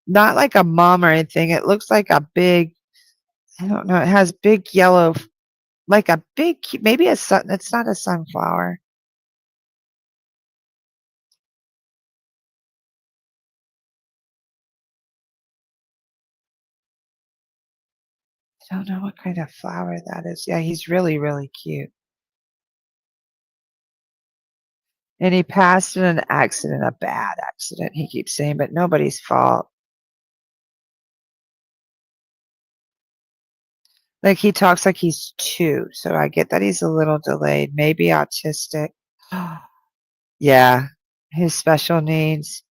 not like a mum or anything. It looks like a big, I don't know, it has big yellow, like a big, maybe a sun, it's not a sunflower. I don't know what kind of flower that is. Yeah, he's really, really cute. And he passed in an accident, a bad accident, he keeps saying, but nobody's fault. Like he talks like he's 2, so I get that he's a little delayed, maybe autistic. Yeah, his special needs.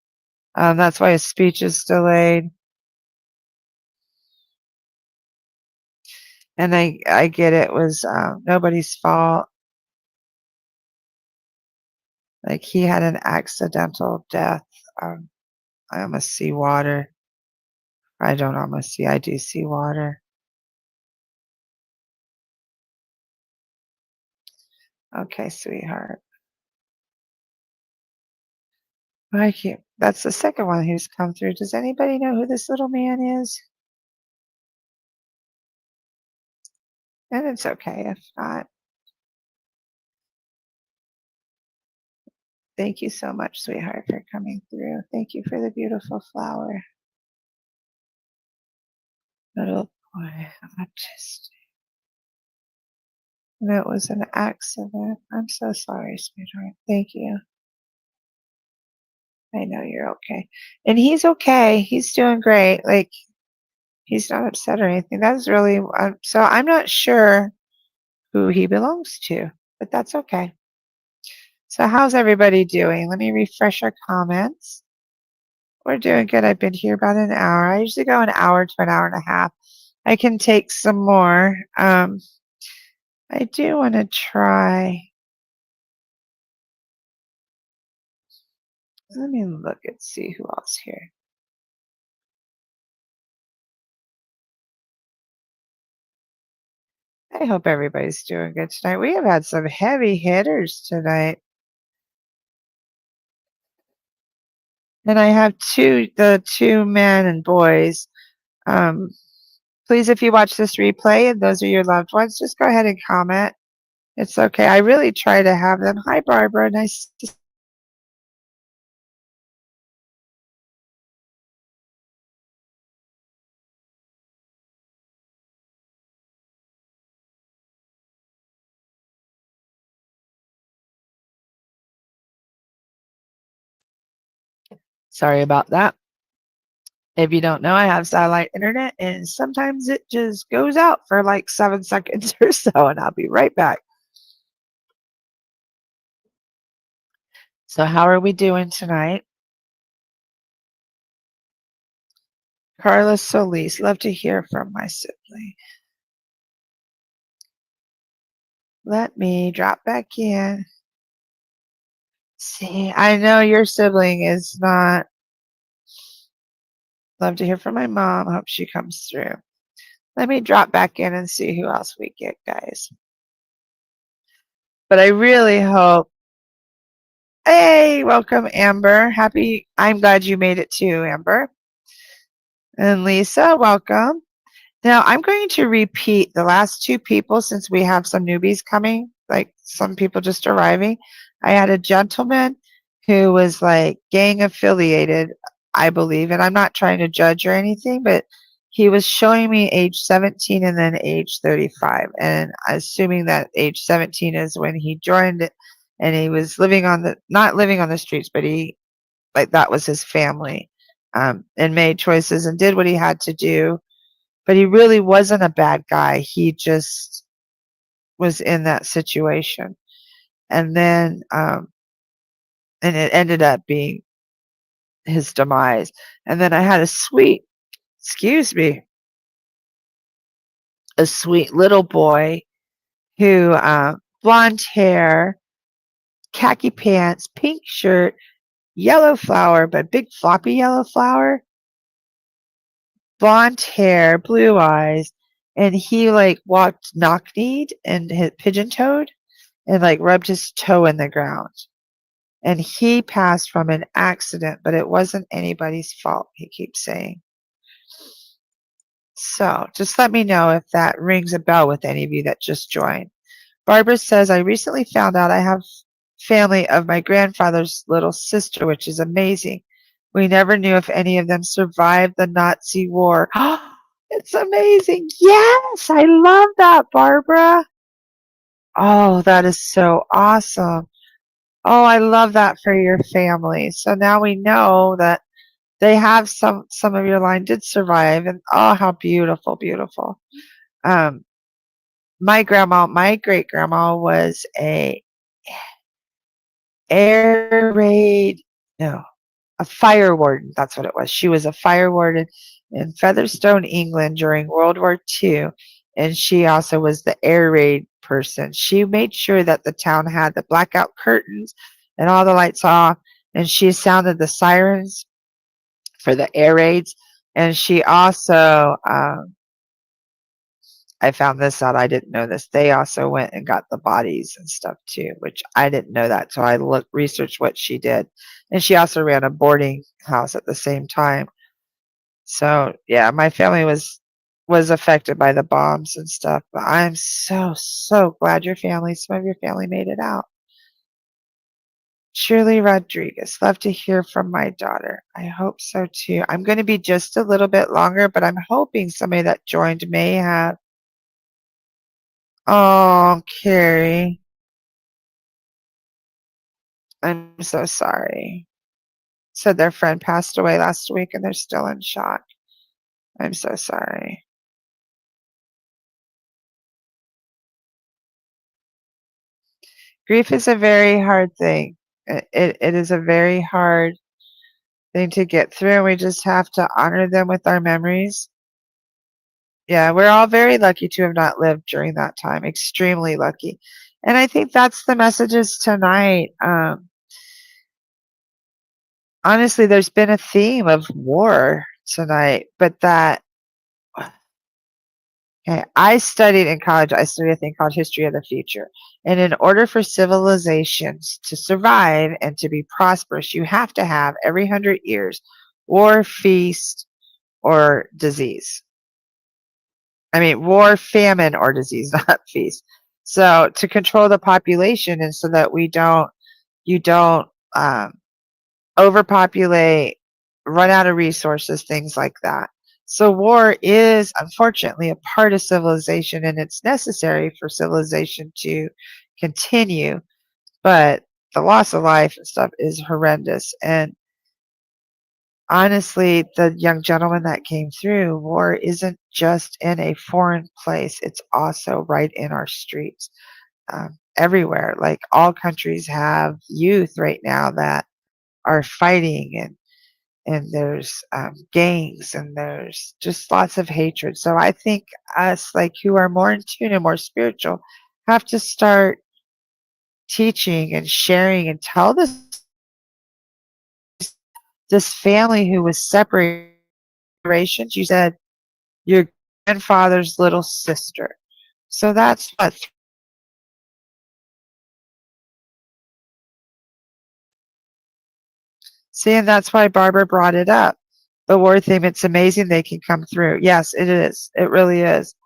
That's why his speech is delayed. And I get it was nobody's fault. Like he had an accidental death. I almost see water. I don't almost see, I do see water. Okay, sweetheart. I can't. That's the second one who's come through. Does anybody know who this little man is? And it's okay if not. Thank you so much, sweetheart, for coming through. Thank you for the beautiful flower. Little boy, autistic. And it was an accident. I'm so sorry, sweetheart. Thank you. I know you're okay. And he's okay. He's doing great. Like, he's not upset or anything. That's really, so I'm not sure who he belongs to, but that's okay. So how's everybody doing? Let me refresh our comments. We're doing good. I've been here about an hour. I usually go an hour to an hour and a half. I can take some more. I do want to try. Let me look and see who else here. I hope everybody's doing good tonight. We have had some heavy hitters tonight. And I have the two men and boys. Please, if you watch this replay and those are your loved ones, just go ahead and comment. It's okay. I really try to have them. Hi, Barbara. Nice to Sorry about that. If you don't know, I have satellite internet and sometimes it just goes out for like 7 seconds or so, and I'll be right back. So how are we doing tonight? Carla Solis, love to hear from my sibling. Let me drop back in. See, I know your sibling is not. Love to hear from my mom. Hope she comes through. Let me drop back in and see who else we get, guys. But I really hope. Hey, welcome, Amber. I'm glad you made it too, Amber. And Lisa, welcome. Now, I'm going to repeat the last 2 people since we have some newbies coming, like some people just arriving. I had a gentleman who was like gang affiliated, I believe, and I'm not trying to judge or anything, but he was showing me age 17 and then age 35. And assuming that age 17 is when he joined it and he was not living on the streets, but that was his family, and made choices and did what he had to do. But he really wasn't a bad guy. He just was in that situation. And then, and it ended up being his demise. And then I had a sweet little boy who blonde hair, khaki pants, pink shirt, yellow flower, but big floppy yellow flower, blonde hair, blue eyes, and he like walked knock-kneed and pigeon-toed and like rubbed his toe in the ground. And he passed from an accident, but it wasn't anybody's fault, he keeps saying. So just let me know if that rings a bell with any of you that just joined. Barbara says, I recently found out I have family of my grandfather's little sister, which is amazing. We never knew if any of them survived the Nazi war. It's amazing. Yes, I love that, Barbara. Oh, that is so awesome. Oh, I love that for your family. So now we know that they have some of your line did survive, and oh, how beautiful, beautiful. My great grandma was a air raid, no, a fire warden. That's what it was. She was a fire warden in Featherstone, England during World War II, and she also was the air raid person. She made sure that the town had the blackout curtains and all the lights off, and she sounded the sirens for the air raids. And she also, I found this out. I didn't know this. They also went and got the bodies and stuff too, which I didn't know that. So I researched what she did, and she also ran a boarding house at the same time. So yeah, my family was affected by the bombs and stuff. But I'm so glad some of your family made it out. Shirley Rodriguez, love to hear from my daughter. I hope so too. I'm going to be just a little bit longer, but I'm hoping somebody that joined may have. Oh, Carrie, I'm so sorry. Said their friend passed away last week and they're still in shock. I'm so sorry. Grief is a very hard thing. It is a very hard thing to get through, and we just have to honor them with our memories. Yeah, we're all very lucky to have not lived during that time, extremely lucky. And I think that's the messages tonight. Honestly, there's been a theme of war tonight, but that okay, I studied in college, I studied a thing called History of the Future. And in order for civilizations to survive and to be prosperous, you have to have every 100 years war, feast, or disease. I mean, war, famine, or disease, not feast. So to control the population and so that you don't overpopulate, run out of resources, things like that. So war is unfortunately a part of civilization, and it's necessary for civilization to continue. But the loss of life and stuff is horrendous. And honestly, the young gentleman that came through, war isn't just in a foreign place, it's also right in our streets. Everywhere. Like all countries have youth right now that are fighting, and there's gangs, and there's just lots of hatred. So I think us, like who are more in tune and more spiritual, have to start teaching and sharing and tell this family who was separated. You said your grandfather's little sister. So that's what. See, and that's why Barbara brought it up. The war theme, it's amazing they can come through. Yes, it is. It really is.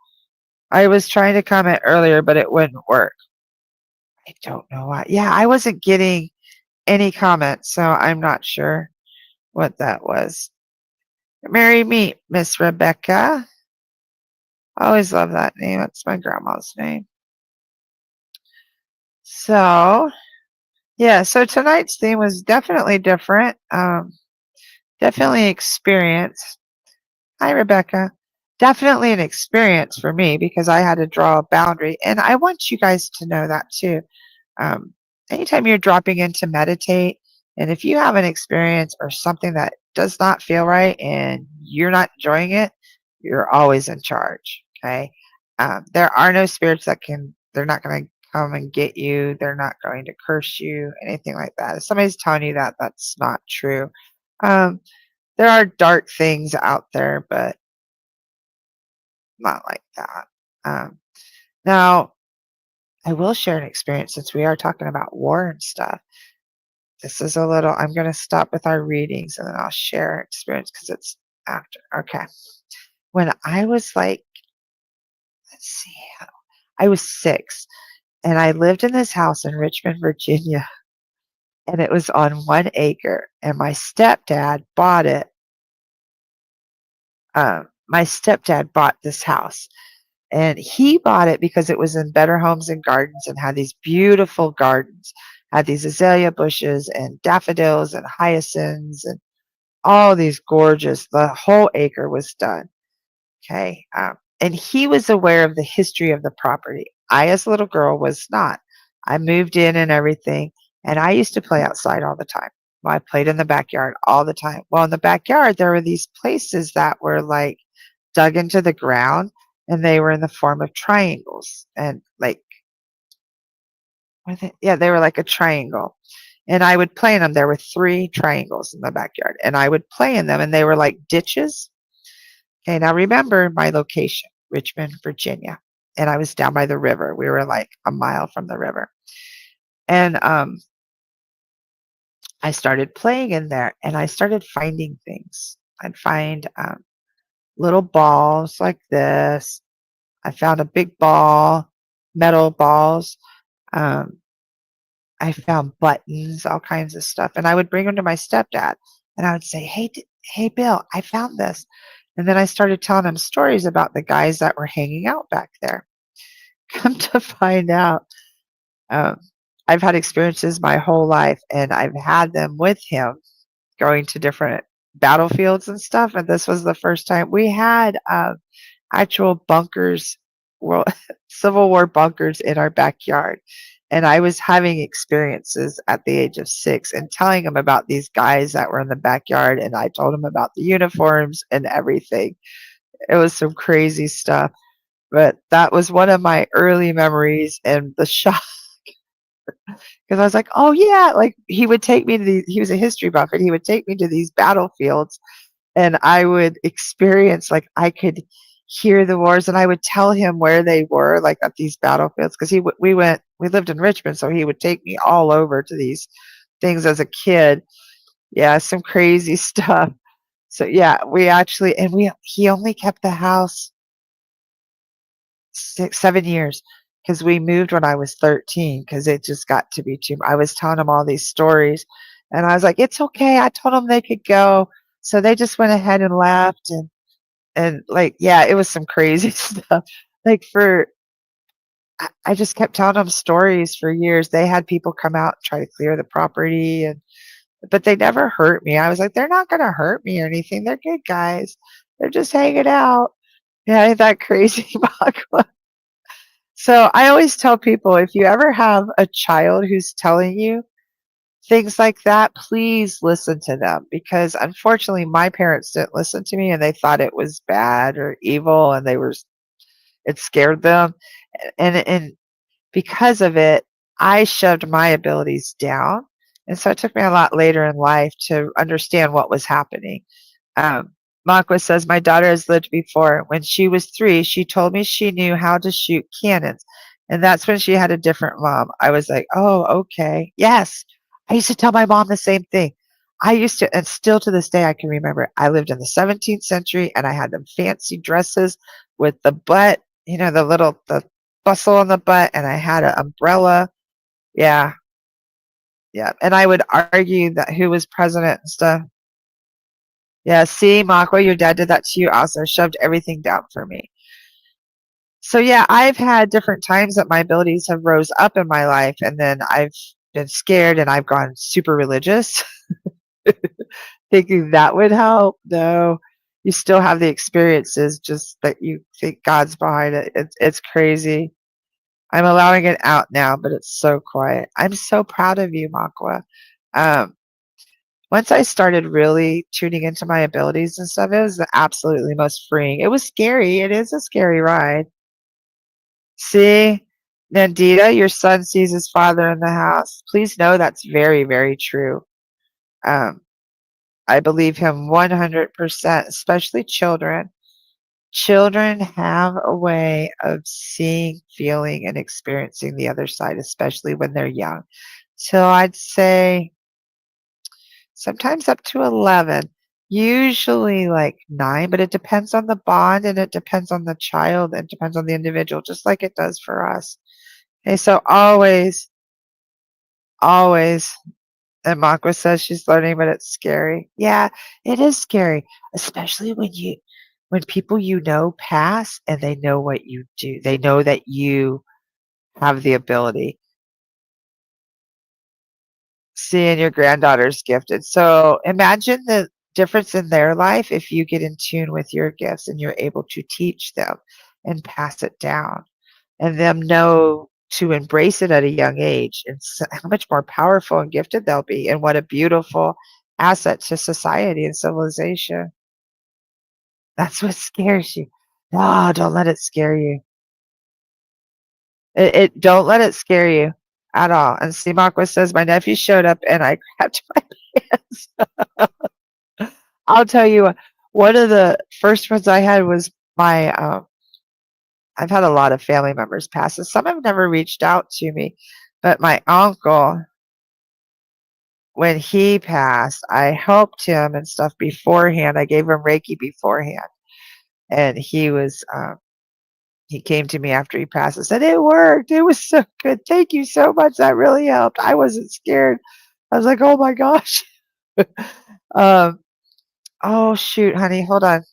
I was trying to comment earlier, but it wouldn't work. I don't know why. Yeah, I wasn't getting any comments, so I'm not sure what that was. Merry meet, Miss Rebecca. I always love that name. That's my grandma's name. So, yeah, so tonight's theme was definitely different. Definitely experience. Hi, Rebecca. Definitely an experience for me because I had to draw a boundary. And I want you guys to know that too. Um, Anytime you're dropping in to meditate, and if you have an experience or something that does not feel right and you're not enjoying it, you're always in charge. Okay. There are no spirits they're not going to come and get you. They're not going to curse you, anything like that. If somebody's telling you that, that's not true. Um, there are dark things out there, but not like that. Um, now, I will share an experience since we are talking about war and stuff. This is a little, I'm going to stop with our readings and then I'll share experience because it's after. Okay. When I was like, let's see, I was 6 and I lived in this house in Richmond, Virginia, and it was on 1 acre. And my stepdad bought it. My stepdad bought this house. And he bought it because it was in Better Homes and Gardens and had these beautiful gardens, had these azalea bushes and daffodils and hyacinths and all these gorgeous, the whole acre was done. Okay. And he was aware of the history of the property. I, as a little girl, was not. I moved in and everything, and I used to play outside all the time. Well, I played in the backyard all the time. Well, in the backyard, there were these places that were like dug into the ground, and they were in the form of triangles. And like, yeah, they were like a triangle. And I would play in them. There were 3 triangles in the backyard, and I would play in them, and they were like ditches. Okay, now remember my location, Richmond, Virginia. And I was down by the river. We were like a mile from the river. And I started playing in there and I started finding things. I'd find little balls like this. I found a big ball, metal balls. Um, I found buttons, all kinds of stuff. And I would bring them to my stepdad and I would say, hey, Bill, I found this. And then I started telling him stories about the guys that were hanging out back there. Come to find out, um, I've had experiences my whole life, and I've had them with him going to different battlefields and stuff. And this was the first time we had actual bunkers, world, Civil War bunkers in our backyard. And I was having experiences at the age of 6 and telling him about these guys that were in the backyard. And I told him about the uniforms and everything. It was some crazy stuff. But that was one of my early memories and the shock because I was like, "Oh, yeah." Like, he would take me to these he was a history buff, and he would take me to these battlefields, and I would experience like, I could hear the wars, and I would tell him where they were, like, at these battlefields 'cause we lived in Richmond, so he would take me all over to these things as a kid. Yeah, some crazy stuff. So, yeah, we actually and we he only kept the house 6, 7 years because we moved when I was 13 because it just got to be too I was telling them all these stories, and I was like, "It's okay." I told them they could go, so they just went ahead and left, and, like, yeah, it was some crazy stuff. Like, I just kept telling them stories for years. They had people come out and try to clear the property, but they never hurt me. I was like, "They're not gonna hurt me or anything. They're good guys. They're just hanging out." Yeah, ain't that crazy, Makwa? So I always tell people if you ever have a child who's telling you things like that, please listen to them because unfortunately my parents didn't listen to me and they thought it was bad or evil and it scared them. And because of it, I shoved my abilities down. And so it took me a lot later in life to understand what was happening. Um, Makwa says, my daughter has lived before. When she was 3, she told me she knew how to shoot cannons. And that's when she had a different mom. I was like, oh, okay. Yes. I used to tell my mom the same thing. I used to, and still to this day, I can remember it. I lived in the 17th century and I had them fancy dresses with the butt, the bustle on the butt, and I had an umbrella. Yeah. Yeah. And I would argue that who was president and stuff. Yeah, see, Makwa, your dad did that to you also, shoved everything down for me. So yeah, I've had different times that my abilities have rose up in my life, and then I've been scared and I've gone super religious, thinking that would help. No, you still have the experiences, just that you think God's behind it. It's crazy. I'm allowing it out now, but it's so quiet. I'm so proud of you, Makwa. Um, Once I started really tuning into my abilities and stuff, it was the absolutely most freeing. It was scary. It is a scary ride. See? Nandita, your son sees his father in the house. Please know that's very, very true. Um, I believe him 100%, especially children. Children have a way of seeing, feeling, and experiencing the other side, especially when they're young. So I'd say sometimes up to 11, usually like 9, but it depends on the bond and it depends on the child and depends on the individual, just like it does for us. Okay, so always, and Makwa says she's learning, but it's scary. Yeah, it is scary, especially when people you know pass and they know what you do. They know that you have the ability. Seeing your granddaughter's gifted. So imagine the difference in their life if you get in tune with your gifts and you're able to teach them and pass it down and them know to embrace it at a young age and how much more powerful and gifted they'll be and what a beautiful asset to society and civilization. That's what scares you. No, don't let it scare you. It don't let it scare you at all. And Simakwa says, my nephew showed up and I grabbed my pants. I'll tell you what, one of the first ones I had was my, I've had a lot of family members pass, and some have never reached out to me, but my uncle, when he passed, I helped him and stuff beforehand. I gave him Reiki beforehand, and he came to me after he passed and said, "It worked. It was so good. Thank you so much. That really helped. I wasn't scared." I was like, "Oh my gosh." um, oh shoot, honey, hold on.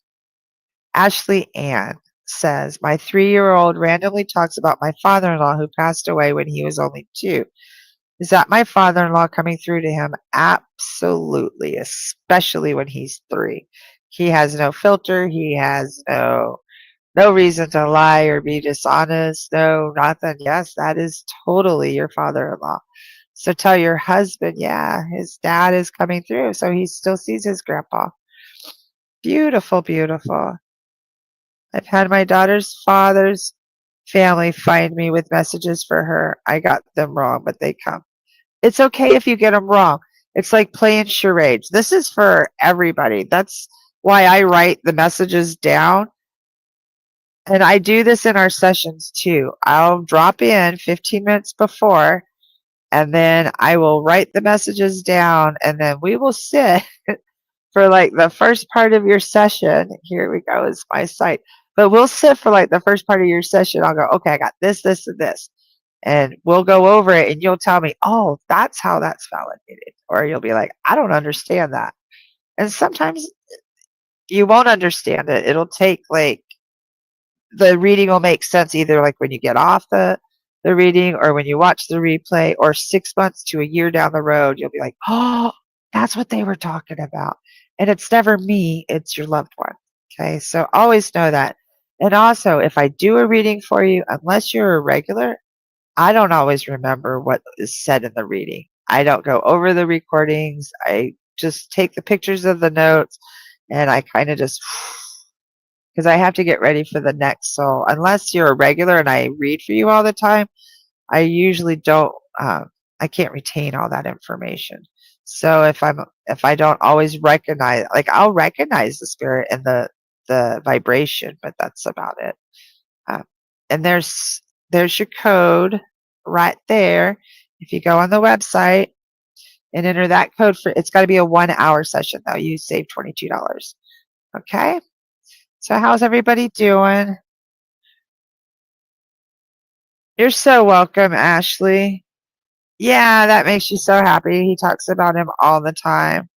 Ashley Ann says, my 3-year-old randomly talks about my father-in-law who passed away when he was only 2. Is that my father-in-law coming through to him? Absolutely, especially when he's 3. He has no filter. He has no reason to lie or be dishonest. No, nothing. Yes, that is totally your father-in-law. So tell your husband, yeah, his dad is coming through. So he still sees his grandpa. Beautiful, beautiful. I've had my daughter's father's family find me with messages for her. I got them wrong, but they come. It's okay if you get them wrong. It's like playing charades. This is for everybody. That's why I write the messages down. And I do this in our sessions too. I'll drop in 15 minutes before and then I will write the messages down and then we will sit for like the first part of your session. Here we go, is my site. But we'll sit for like the first part of your session. I'll go, okay, I got this, this, and this. And we'll go over it and you'll tell me, oh, that's how that's validated. Or you'll be like, I don't understand that. And sometimes you won't understand it. It'll take like the reading will make sense either like when you get off the reading or when you watch the replay or 6 months to a year down the road, you'll be like, oh, that's what they were talking about. And it's never me, it's your loved one. Okay, so always know that. And also, if I do a reading for you, unless you're a regular, I don't always remember what is said in the reading. I don't go over the recordings. I just take the pictures of the notes and I kind of just because I have to get ready for the next. So unless you're a regular and I read for you all the time, I usually don't. I can't retain all that information. So if I don't always recognize, like I'll recognize the spirit and the vibration, but that's about it. Um, and there's your code right there. If you go on the website and enter that code for, it's got to be a 1-hour session though. You save $22. Okay. So how's everybody doing? You're so welcome, Ashley. Yeah, that makes you so happy. He talks about him all the time.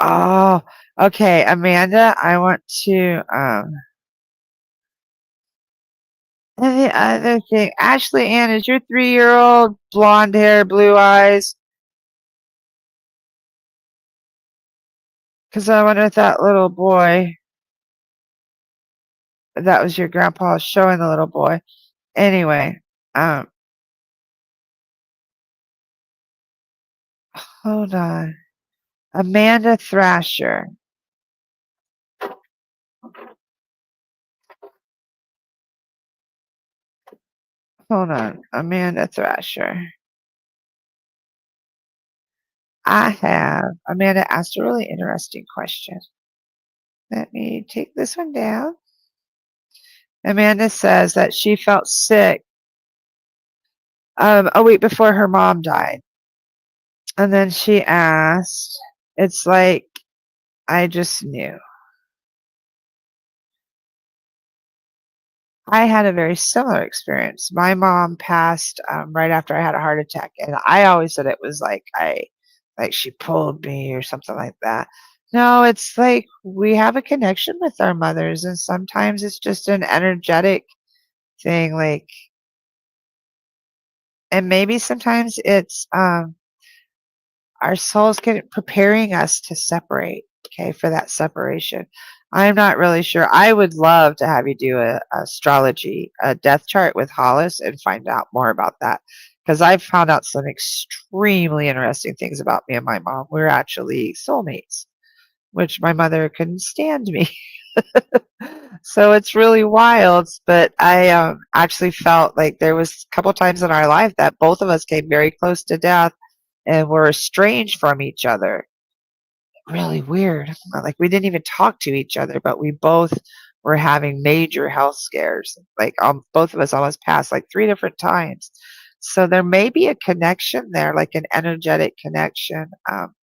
Oh, okay, Amanda, I want to and the other thing, Ashley Ann, is your 3-year-old blonde hair, blue eyes? Because I wonder if that little boy, that was your grandpa showing the little boy. Anyway, hold on. Amanda Thrasher. Hold on. Amanda Thrasher. Amanda asked a really interesting question. Let me take this one down. Amanda says that she felt sick a week before her mom died. And then she asked, it's like, I just knew. I had a very similar experience. My mom passed right after I had a heart attack, and I always said it was like she pulled me or something like that. No, it's like we have a connection with our mothers, and sometimes it's just an energetic thing, like, and maybe sometimes it's our souls preparing us to separate, okay, for that separation. I'm not really sure. I would love to have you do a astrology, a death chart with Hollis and find out more about that. Because I've found out some extremely interesting things about me and my mom. We're actually soulmates, which my mother couldn't stand me. So it's really wild. But I actually felt like there was a couple times in our life that both of us came very close to death and were estranged from each other. Really weird. Like we didn't even talk to each other, but we both were having major health scares. Like both of us almost passed like 3 different times. So there may be a connection there, like an energetic connection.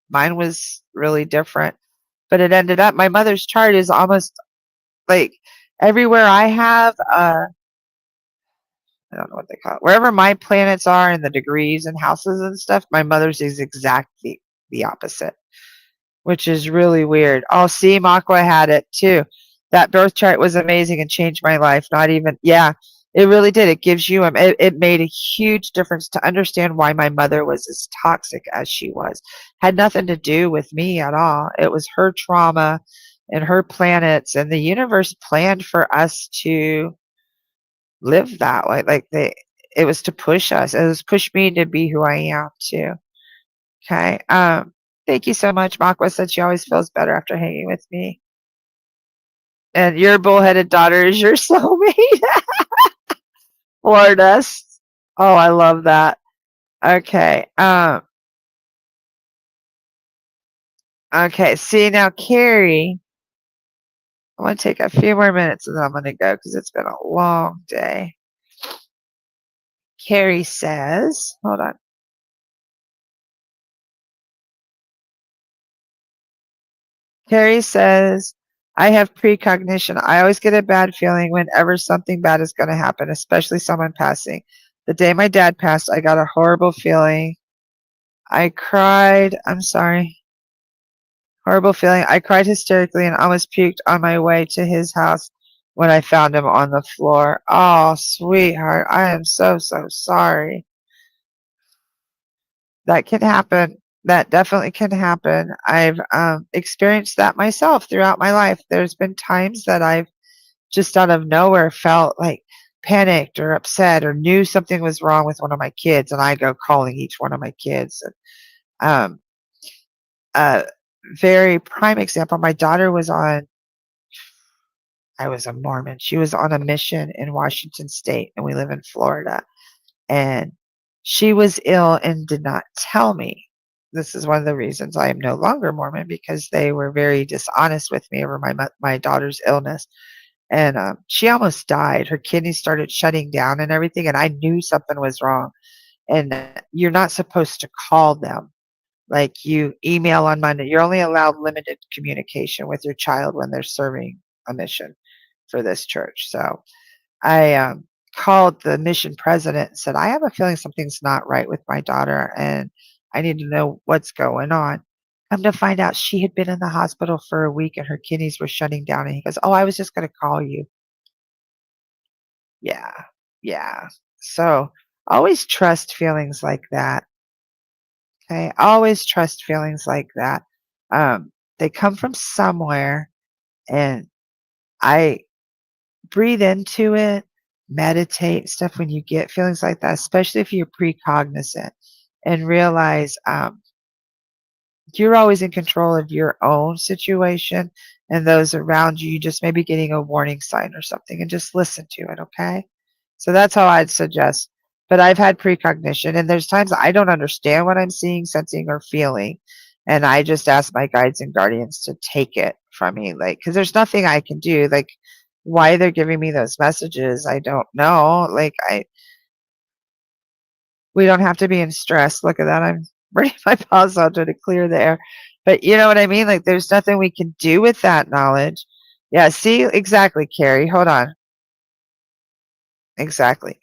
Mine was really different, but it ended up my mother's chart is almost like everywhere I have I don't know what they call it. Wherever my planets are in the degrees and houses and stuff, my mother's is exactly the opposite, which is really weird. Oh, see, Makwa had it too. That birth chart was amazing and changed my life. Not even, yeah, it really did. It gives you, it made a huge difference to understand why my mother was as toxic as she was. Had nothing to do with me at all. It was her trauma and her planets, and the universe planned for us to live that way. Like it was to push us. It was push me to be who I am too. Okay. Thank you so much. Makwa said she always feels better after hanging with me. And your bullheaded daughter is your soulmate. Floored us. Oh, I love that. Okay. Okay. See now, Carrie. I want to take a few more minutes and then I'm going to go because it's been a long day. Carrie says, hold on. Carrie says, I have precognition. I always get a bad feeling whenever something bad is going to happen, especially someone passing. The day my dad passed, I got a horrible feeling. I cried. I'm sorry. Horrible feeling. I cried hysterically and almost puked on my way to his house when I found him on the floor. Oh, sweetheart. I am so, so sorry. That can happen. That definitely can happen. I've experienced that myself throughout my life. There's been times that I've just out of nowhere felt like panicked or upset or knew something was wrong with one of my kids, and I go calling each one of my kids. Um, a very prime example, my daughter was on, I was a Mormon. She was on a mission in Washington State, and we live in Florida. And she was ill and did not tell me. This is one of the reasons I am no longer Mormon, because they were very dishonest with me over my daughter's illness. And she almost died. Her kidneys started shutting down and everything, and I knew something was wrong. And you're not supposed to call them. Like you email on Monday. You're only allowed limited communication with your child when they're serving a mission for this church. So I called the mission president and said, I have a feeling something's not right with my daughter and I need to know what's going on. Come to find out she had been in the hospital for a week and her kidneys were shutting down. And he goes, oh, I was just going to call you. Yeah. Yeah. So always trust feelings like that. Okay. Always trust feelings like that. They come from somewhere, and I breathe into it, meditate, stuff when you get feelings like that, especially if you're precognizant, and realize you're always in control of your own situation and those around you. You just may be getting a warning sign or something, and just listen to it, okay? So that's how I'd suggest. but I've had precognition, and there's times I don't understand what I'm seeing, sensing, or feeling. And I just ask my guides and guardians to take it from me, like, because there's nothing I can do. Like, why they're giving me those messages, I don't know. Like, we don't have to be in stress. Look at that. I'm burning my paws out to clear the air. But you know what I mean? Like, there's nothing we can do with that knowledge. Yeah, see, exactly, Carrie. Hold on. Exactly.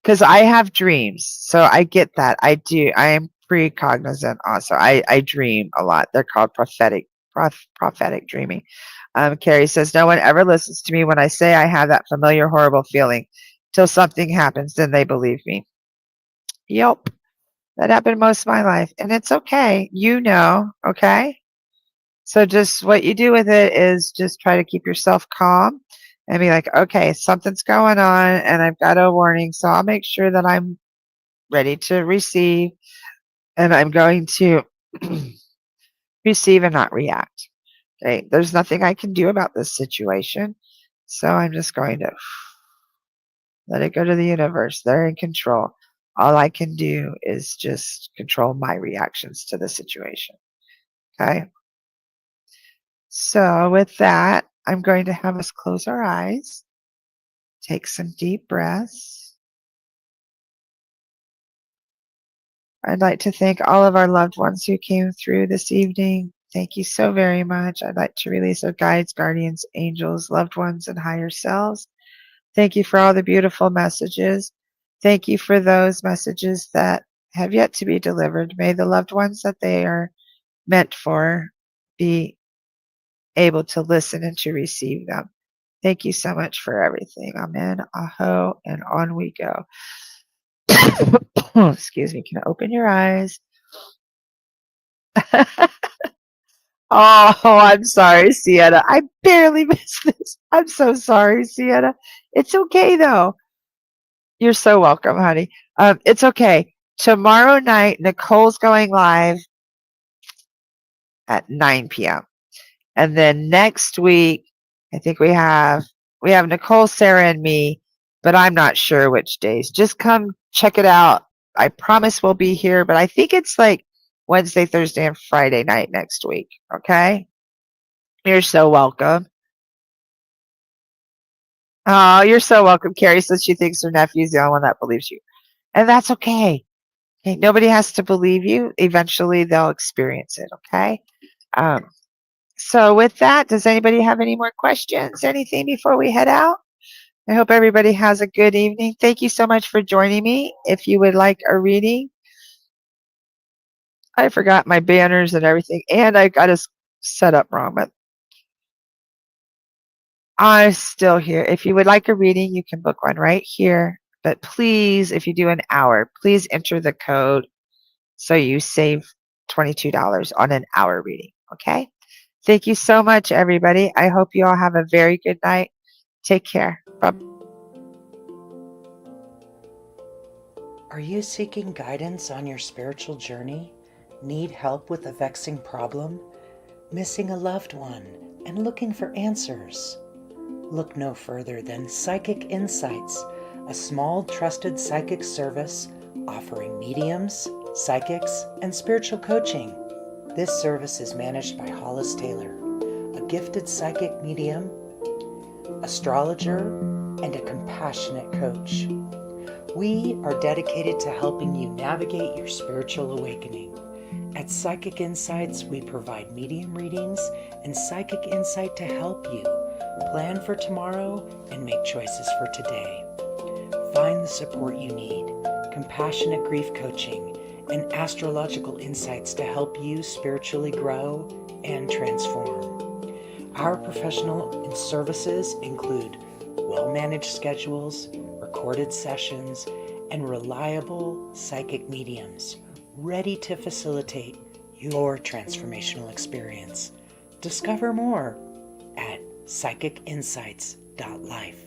Because I have dreams. So I get that. I do. I am precognizant also. I dream a lot. They're called prophetic dreaming. Carrie says, no one ever listens to me when I say I have that familiar, horrible feeling. Till something happens, then they believe me. Yep. That happened most of my life. And it's okay. You know, okay? So just what you do with it is just try to keep yourself calm and be like, okay, something's going on and I've got a warning. So I'll make sure that I'm ready to receive and I'm going to receive and not react. Okay. There's nothing I can do about this situation. So I'm just going to let it go to the universe. They're in control. All I can do is just control my reactions to the situation. Okay. So with that, I'm going to have us close our eyes, take some deep breaths. I'd like to thank all of our loved ones who came through this evening. Thank you so very much. I'd like to release our guides, guardians, angels, loved ones, and higher selves. Thank you for all the beautiful messages. Thank you for those messages that have yet to be delivered. May the loved ones that they are meant for be able to listen and to receive them. Thank you so much for everything. Amen. Aho, and on we go. Excuse me. Can I open your eyes? Oh, I'm sorry, Sienna. I barely missed this. I'm so sorry, Sienna. It's okay, though. You're so welcome, honey. It's okay. Tomorrow night, Nicole's going live at 9 p.m. And then next week, I think we have Nicole, Sarah, and me, but I'm not sure which days. Just come check it out. I promise we'll be here, but I think it's like Wednesday, Thursday, and Friday night next week. Okay? You're so welcome. Oh, you're so welcome. Carrie says she thinks her nephew's the only one that believes you. And that's okay. Okay, nobody has to believe you. Eventually, they'll experience it. Okay? So with that, does anybody have any more questions? Anything before we head out? I hope everybody has a good evening. Thank you so much for joining me. If you would like a reading, I forgot my banners and everything, and I got us set up wrong, but I'm still here. If you would like a reading, you can book one right here. But please, if you do an hour, please enter the code so you save $22 on an hour reading. Okay? Thank you so much, everybody. I hope you all have a very good night. Take care. Bye. Are you seeking guidance on your spiritual journey? Need help with a vexing problem? Missing a loved one and looking for answers? Look no further than Psychic Insights, a small trusted psychic service offering mediums, psychics, and spiritual coaching. This service is managed by Hollis Taylor, a gifted psychic medium, astrologer, and a compassionate coach. We are dedicated to helping you navigate your spiritual awakening. At Psychic Insights, we provide medium readings and psychic insight to help you plan for tomorrow and make choices for today. Find the support you need, compassionate grief coaching, and astrological insights to help you spiritually grow and transform. Our professional services include well-managed schedules, recorded sessions, and reliable psychic mediums ready to facilitate your transformational experience. Discover more at psychicinsights.life.